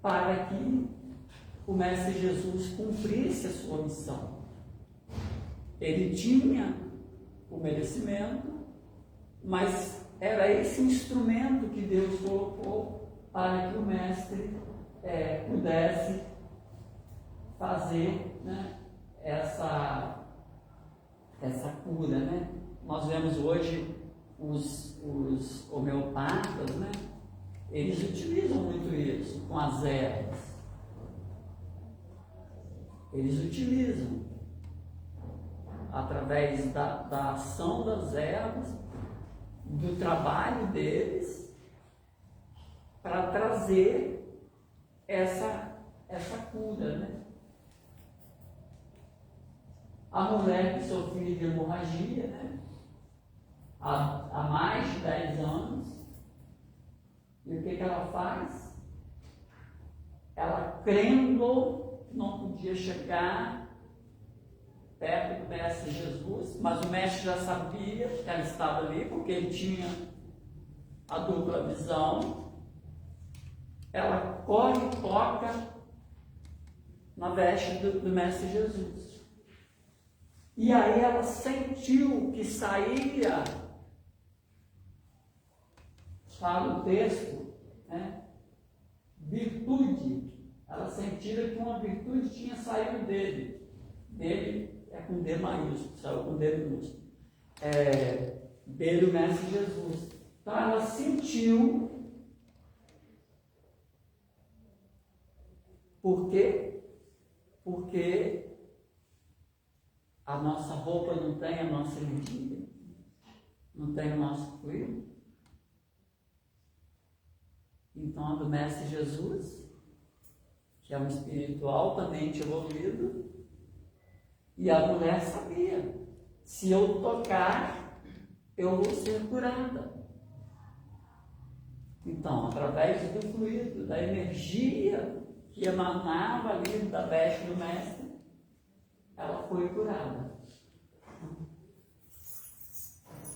para que o Mestre Jesus cumprisse a sua missão. Ele tinha o merecimento, mas era esse instrumento que Deus colocou para que o Mestre pudesse fazer, né, essa cura, né? Nós vemos hoje os homeopatas, né? Eles utilizam muito isso com as ervas. Eles utilizam através da ação das ervas, do trabalho deles, para trazer essa cura, né? A mulher que sofria de hemorragia, né? Há mais de 10 anos, e o que ela faz? Ela, crendo, não podia chegar perto do Mestre Jesus, mas o Mestre já sabia que ela estava ali, porque ele tinha a dupla visão. Ela corre e toca na veste do Mestre Jesus. E aí ela sentiu que saía, fala o texto, né? Virtude. Ela sentia que uma virtude tinha saído dele. Dele é com D maiúsculo, saiu com D minúsculo. Dele o Mestre Jesus. Então ela sentiu. Por quê? Porque a nossa roupa não tem a nossa energia, não tem o nosso fluido. Então a do Mestre Jesus, que é um espírito altamente evoluído, e a mulher sabia, se eu tocar, eu vou ser curada. Então, através do fluido, da energia que emanava ali da veste do Mestre, ela foi curada.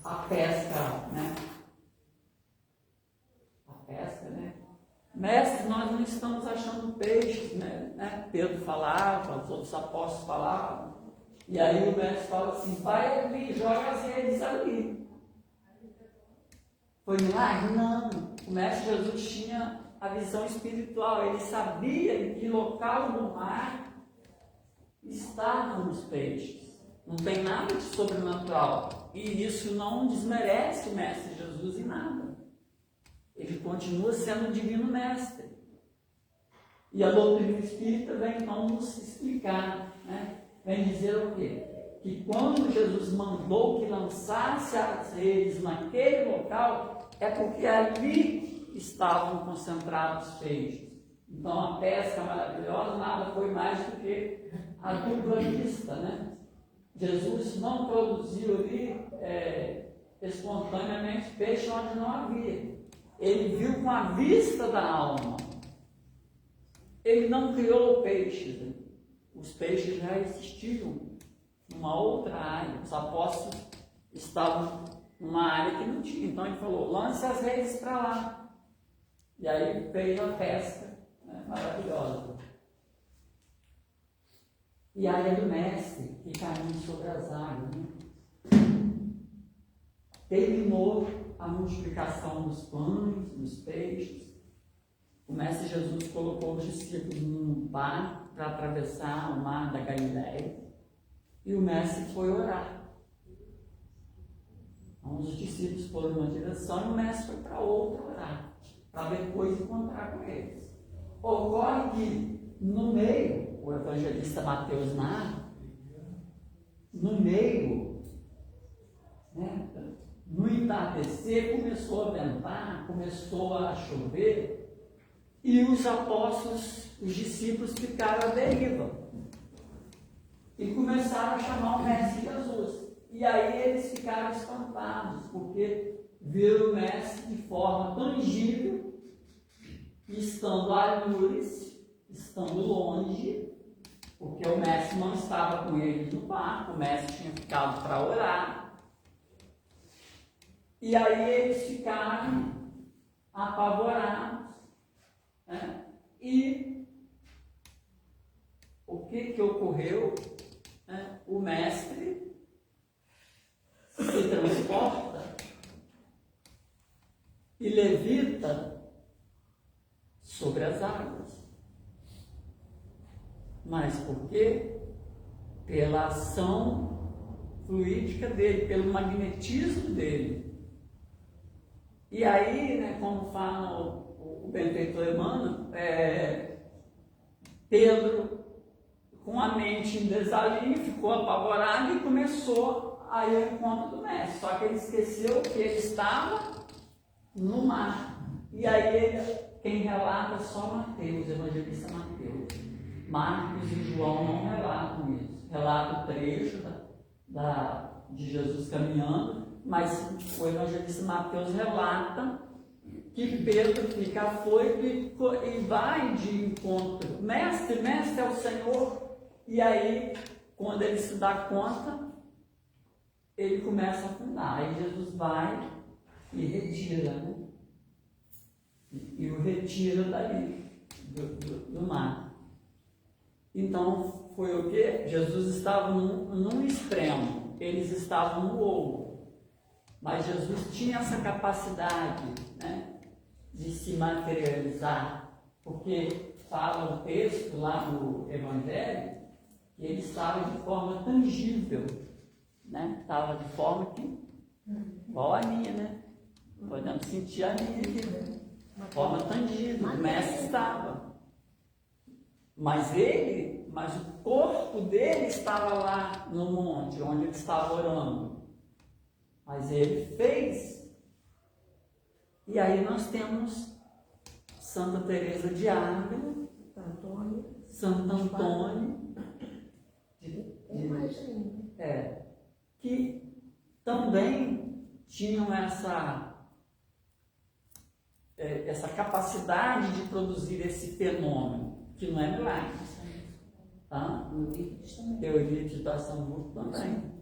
A pesca, né? Mestre, nós não estamos achando peixes, né? Pedro falava, os outros apóstolos falavam. E aí o mestre fala assim, vai ali, joga as redes ali. Foi milagre? Não. O Mestre Jesus tinha a visão espiritual, ele sabia em que local no mar estavam os peixes. Não tem nada de sobrenatural. E isso não desmerece o Mestre Jesus em nada. Ele continua sendo o Divino Mestre. E a doutrina espírita vem então nos explicar, né? Vem dizer o quê? que quando Jesus mandou que lançasse as redes naquele local, é porque ali estavam concentrados peixes. Então a pesca maravilhosa nada foi mais do que a dupla vista, né? Jesus não produziu ali espontaneamente peixe onde não havia. Ele viu com a vista da alma. Ele não criou peixes. Né? Os peixes já existiam numa outra área. Os apóstolos estavam numa área que não tinha. Então ele falou, lance as redes para lá. E aí fez a pesca, né? Maravilhosa. E a área do mestre, que caminha sobre as águas. Né? Terminou a multiplicação dos pães, dos peixes. O mestre Jesus colocou os discípulos num barco para atravessar o mar da Galileia. E o mestre foi orar. Então os discípulos foram numa direção e o mestre foi para outra orar, para depois encontrar com eles. Ocorre que no meio, o evangelista Mateus narra, no meio, né, no entardecer começou a ventar, começou a chover, e os apóstolos, os discípulos ficaram à deriva. E começaram a chamar o mestre Jesus. E aí eles ficaram espantados, porque viram o mestre de forma tangível, estando alures, estando longe, porque o mestre não estava com eles no barco, o mestre tinha ficado para orar. E aí eles ficaram apavorados. Né? E o que ocorreu? Né? O mestre se transporta e levita sobre as águas. Mas por quê? Pela ação fluídica dele, pelo magnetismo dele. E aí, né, como fala o benfeitor Emmanuel, Pedro, com a mente em desalinho, ficou apavorado e começou a ir ao encontro do mestre. Só que ele esqueceu que ele estava no mar. E aí, quem relata só Mateus, evangelista Mateus. Marcos e João não relatam isso. Relata o trecho de Jesus caminhando, mas o evangelista Mateus relata que Pedro fica afoito e vai de encontro. Mestre, mestre é o Senhor. E aí, quando ele se dá conta, ele começa a afundar. Aí Jesus vai e retira, né? E o retira dali, do mar. Então, foi o quê? Jesus estava num extremo, eles estavam no outro. Mas Jesus tinha essa capacidade, né, de se materializar, porque fala o texto lá no Evangelho que ele estava de forma tangível, né? Estava de forma que, igual a minha, né? Podemos sentir a minha aqui, de forma tangível, o mestre estava. Mas o corpo dele estava lá no monte, onde ele estava orando. Mas ele fez. E aí nós temos Santa Teresa de Ávila, Santo Antônio, que também tinham essa capacidade de produzir esse fenômeno, que não é milagre. Tá? Eurípides da Samburgo também.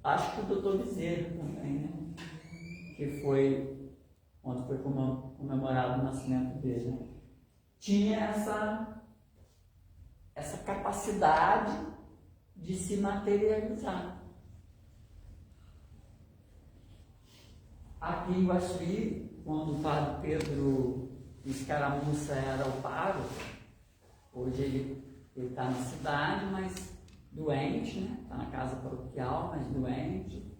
Acho que o doutor Bezerra também, né? Que foi onde foi comemorado o nascimento dele. Né? Tinha essa capacidade de se materializar. Aqui em Guaçuí, quando o padre Pedro Escaramuça era o pároco, hoje ele está na cidade, mas doente, né? Está na casa paroquial, mas doente.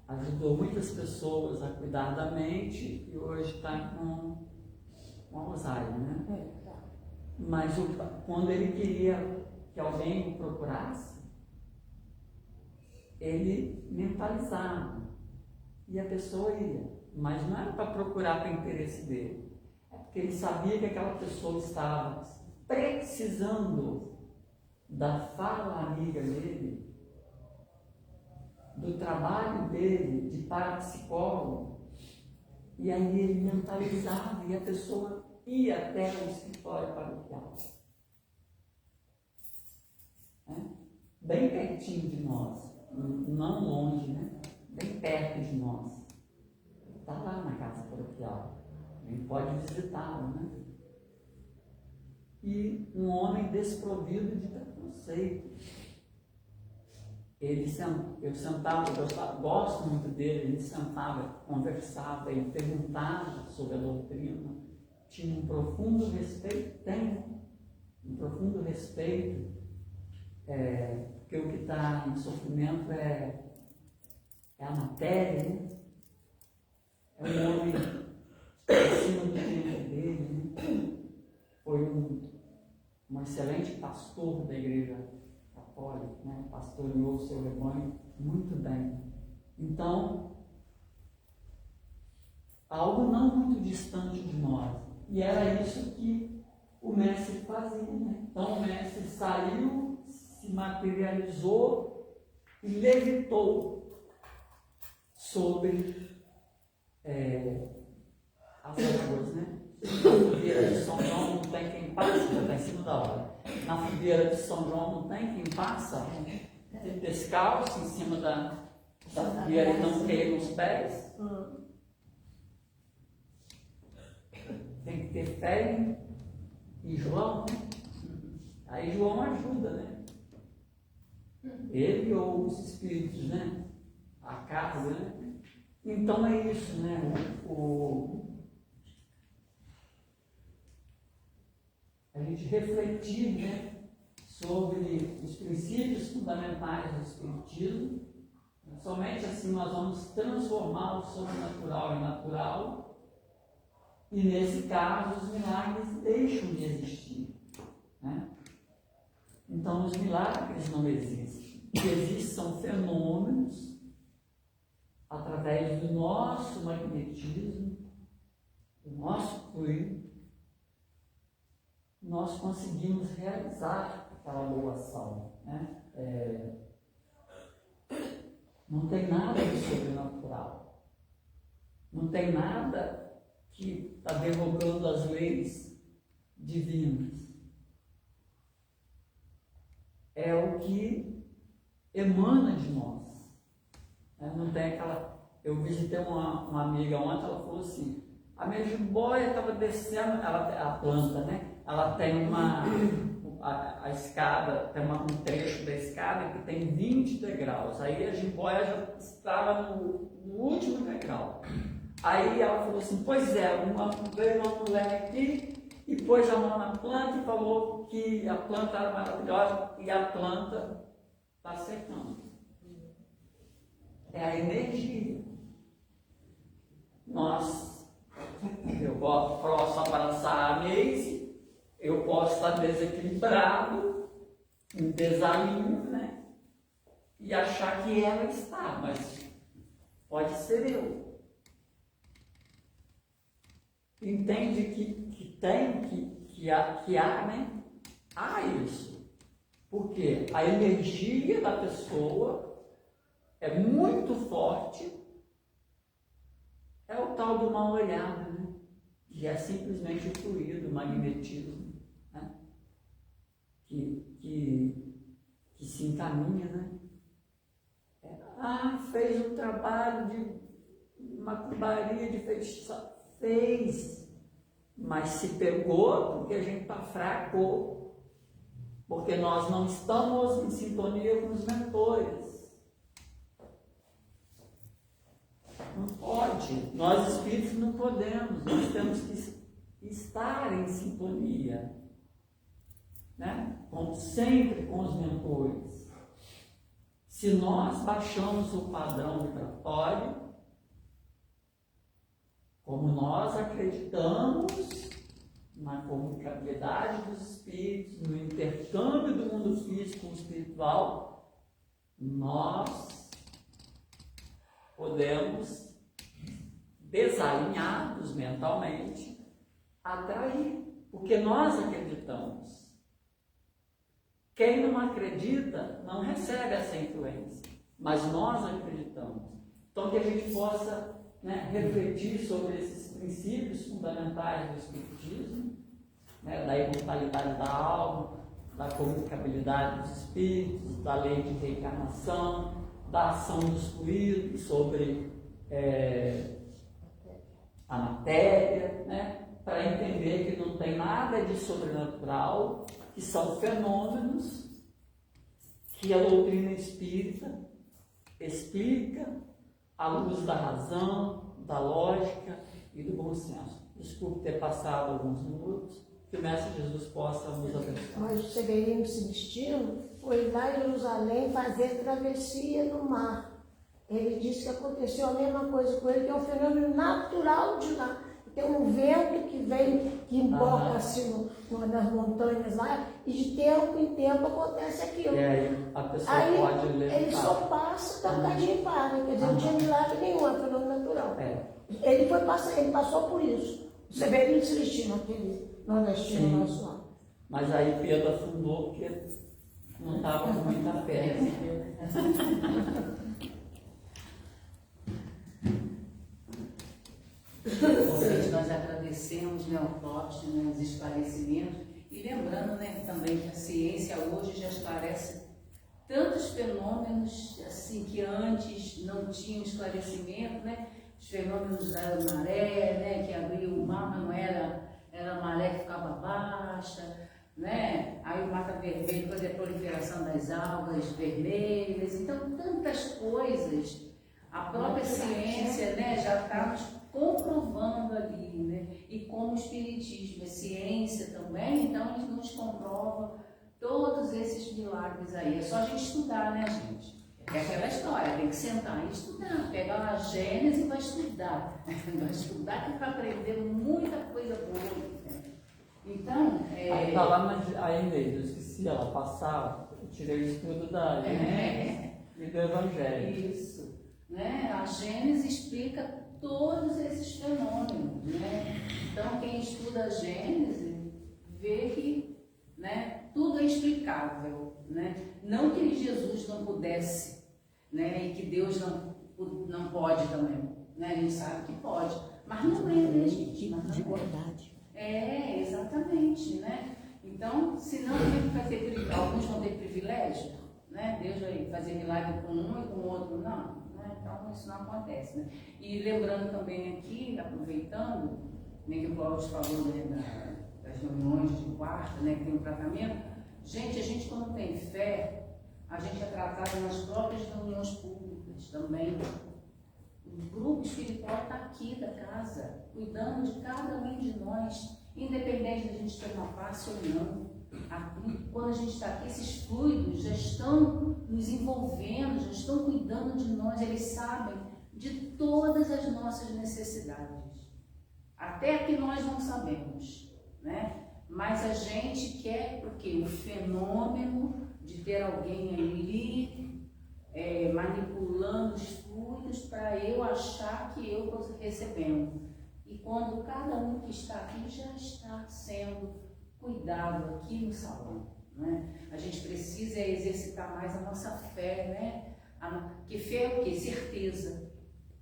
Ajudou muitas pessoas a cuidar da mente e hoje está com Alzheimer, né? Mas quando ele queria que alguém o procurasse, ele mentalizava. E a pessoa ia. Mas não era para procurar para interesse dele. É porque ele sabia que aquela pessoa estava precisando da fala amiga dele, do trabalho dele de parapsicólogo. E aí ele mentalizava e a pessoa ia até o escritório paroquial. Bem pertinho de nós, não longe, né? Bem perto de nós. Está lá na casa paroquial. A gente pode visitá-lo, né? E um homem desprovido de preconceito. Eu sentava, gosto muito dele, ele sentava, conversava, ele perguntava sobre a doutrina, tinha um profundo respeito, um profundo respeito, porque o que está em sofrimento é a matéria, né? É um homem acima do tempo dele, né? Foi um excelente pastor da igreja católica, né? Pastoreou o seu rebanho muito bem. Então, algo não muito distante de nós. E era isso que o mestre fazia, né? Então o mestre saiu, se materializou e levitou sobre as águas, né? Na fogueira de São João não tem quem passa, já está em cima da hora. Na fogueira de São João não tem quem passa, descalço em cima da fogueira e não queima os pés. Tem que ter fé em João, né? Aí João ajuda, né? Ele ou os espíritos, né? A casa, né? Então é isso, né? A gente refletir, né, sobre os princípios fundamentais do Espiritismo. Somente assim nós vamos transformar o sobrenatural em natural. E nesse caso os milagres deixam de existir, né? Então os milagres não existem. O que existem são fenômenos através do nosso magnetismo, do nosso fluido, nós conseguimos realizar aquela boa ação, né? Não tem nada de sobrenatural, não tem nada que está derrubando as leis divinas. É o que emana de nós. Não tem aquela... Eu visitei uma amiga ontem, ela falou assim, a minha jiboia estava descendo, a planta, né? Ela tem a escada, tem um trecho da escada que tem 20 degraus. Aí a jiboia já estava no último degrau. Aí ela falou assim, pois é, veio uma mulher aqui e pôs a mão na planta e falou que a planta era maravilhosa e a planta está secando. É a energia. Eu posso abraçar a Neise, eu posso estar desequilibrado, em desalinho, né? E achar que ela está, mas pode ser eu. Entende que há, né? Há isso. Porque a energia da pessoa é muito forte, é o tal do mal olhado, né? Que é simplesmente o fluido, o magnetismo, né? Que se encaminha, né? Fez um trabalho de macumbaria, de feitiçaria. Fez, mas se pegou porque a gente está fraco, porque nós não estamos em sintonia com os mentores. Não pode, nós espíritos não podemos, nós temos que estar em sintonia, né? Como sempre com os mentores. Se nós baixamos o padrão vibratório, como nós acreditamos na comunicabilidade dos espíritos, no intercâmbio do mundo físico com o espiritual, nós podemos, desalinhados mentalmente, atrair, porque nós acreditamos. Quem não acredita não recebe essa influência, mas nós acreditamos. Então, que a gente possa, né, refletir sobre esses princípios fundamentais do Espiritismo, né, da imortalidade da alma, da comunicabilidade dos espíritos, da lei de reencarnação, da ação dos fluidos sobre a matéria, né, para entender que não tem nada de sobrenatural, que são fenômenos que a doutrina espírita explica à luz da razão, da lógica e do bom senso. Desculpe ter passado alguns minutos, que o Mestre Jesus possa nos abençoar. Mas o Severino Celestino foi lá em Jerusalém fazer travessia no mar. Ele disse que aconteceu a mesma coisa com ele, que é um fenômeno natural de lá. Tem um vento que vem, que emboca assim nas montanhas lá, e de tempo em tempo acontece aquilo. E aí a pessoa Aí pode levar. ele só passa, dá um bocadinho e para. Quer dizer, não tinha milagre nenhum, é fenômeno natural. Ele passou por isso. O Severino Celestino, aquele nordestino nosso lá. Mas aí Pedro afundou porque não estava com muita fé. Vocês, nós agradecemos, né, o Clóvis, né, os esclarecimentos, e lembrando, né, também que a ciência hoje já esclarece tantos fenômenos assim que antes não tinham esclarecimento, né? Os fenômenos da maré, né, que abria o mar, mas não era a maré que ficava baixa, né? Aí o mar vermelho, depois a proliferação das algas vermelhas, então tantas coisas. A própria ciência, né, já está nos comprovando ali, né? E como o Espiritismo é ciência também, então ele nos comprova todos esses milagres aí. É só a gente estudar, né, gente? É aquela história, tem que sentar e estudar. Pegar a Gênesis e vai estudar. Vai estudar que vai aprender muita coisa boa. Né? Então, Aí está lá ainda, eu esqueci, ela passava, eu tirei o estudo da Gênesis e do Evangelho. Isso. Né? A Gênesis explica todos esses fenômenos, né? Então quem estuda a Gênesis vê que, né, tudo é explicável, né? Não que Jesus não pudesse, né, e que Deus não pode também, né? A gente sabe que pode, mas não é, né, gente? De verdade. É, exatamente, né? Então, senão vai ter, alguns vão ter privilégio, né? Deus vai fazer milagre com um e com o outro não. Então, isso não acontece, né? E lembrando também aqui, aproveitando, né, que o Cláudio falou, né, das reuniões de quarta, né, que tem um tratamento. Gente, a gente quando tem fé, a gente é tratado nas próprias reuniões públicas também. O grupo espiritual está aqui da casa, cuidando de cada um de nós, independente da gente ter uma face ou não. Aqui, quando a gente está aqui, esses fluidos já estão nos envolvendo, já estão cuidando de nós, eles sabem de todas as nossas necessidades, até que nós não sabemos, né? Mas a gente quer, porque o fenômeno de ter alguém ali manipulando os fluidos para eu achar que eu estou recebendo, e quando cada um que está aqui já está sendo cuidado aqui no salão, né? A gente precisa exercitar mais a nossa fé, né? Que fé é o quê? Certeza.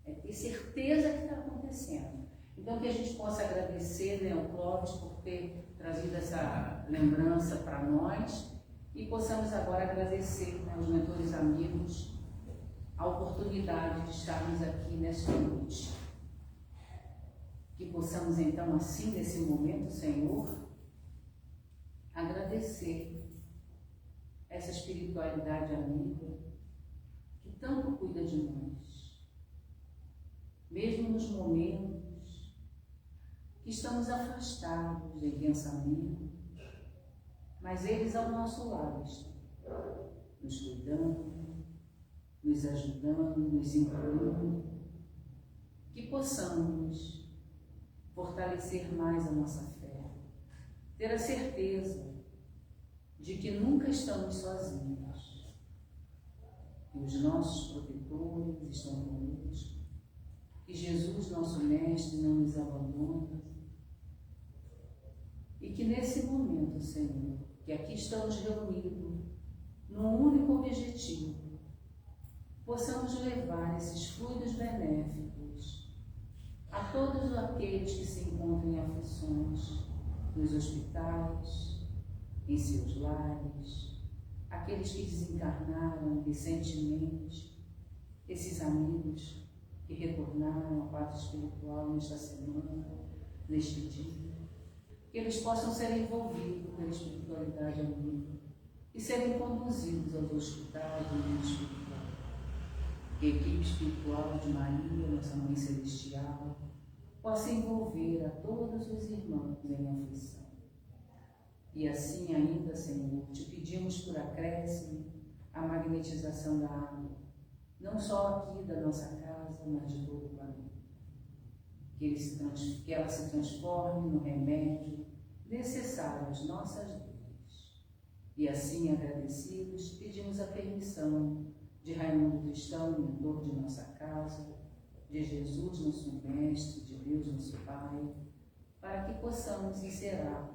É ter certeza que está acontecendo. Então que a gente possa agradecer, né, ao Clóvis por ter trazido essa lembrança para nós e possamos agora agradecer, né, aos mentores amigos a oportunidade de estarmos aqui nesta noite. Que possamos então assim nesse momento, Senhor, agradecer essa espiritualidade amiga que tanto cuida de nós, mesmo nos momentos que estamos afastados de pensamento, mas eles ao nosso lado estão, nos cuidando, nos ajudando, nos incluindo, que possamos fortalecer mais a nossa fé, ter a certeza de que nunca estamos sozinhos, que os nossos protetores estão conosco, que Jesus, nosso Mestre, não nos abandona, e que nesse momento, Senhor, que aqui estamos reunidos num único objetivo, possamos levar esses fluidos benéficos a todos aqueles que se encontram em aflições, nos hospitais, em seus lares, aqueles que desencarnaram recentemente, esses amigos que retornaram à pátria espiritual nesta semana, neste dia, que eles possam ser envolvidos pela espiritualidade amiga e serem conduzidos aos hospitais do mundo espiritual. Que a equipe espiritual de Maria, nossa Mãe Celestial, possa envolver a todos os irmãos em aflição. E assim ainda, Senhor, te pedimos por acréscimo a magnetização da água, não só aqui da nossa casa, mas de todo o planeta. Que ela se transforme no remédio necessário às nossas vidas. E assim, agradecidos, pedimos a permissão de Raimundo Cristão, mentor de nossa casa, de Jesus, nosso Mestre, de Deus, nosso Pai, para que possamos encerrar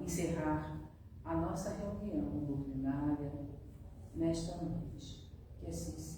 a nossa reunião doutrinária nesta noite. Que assim seja.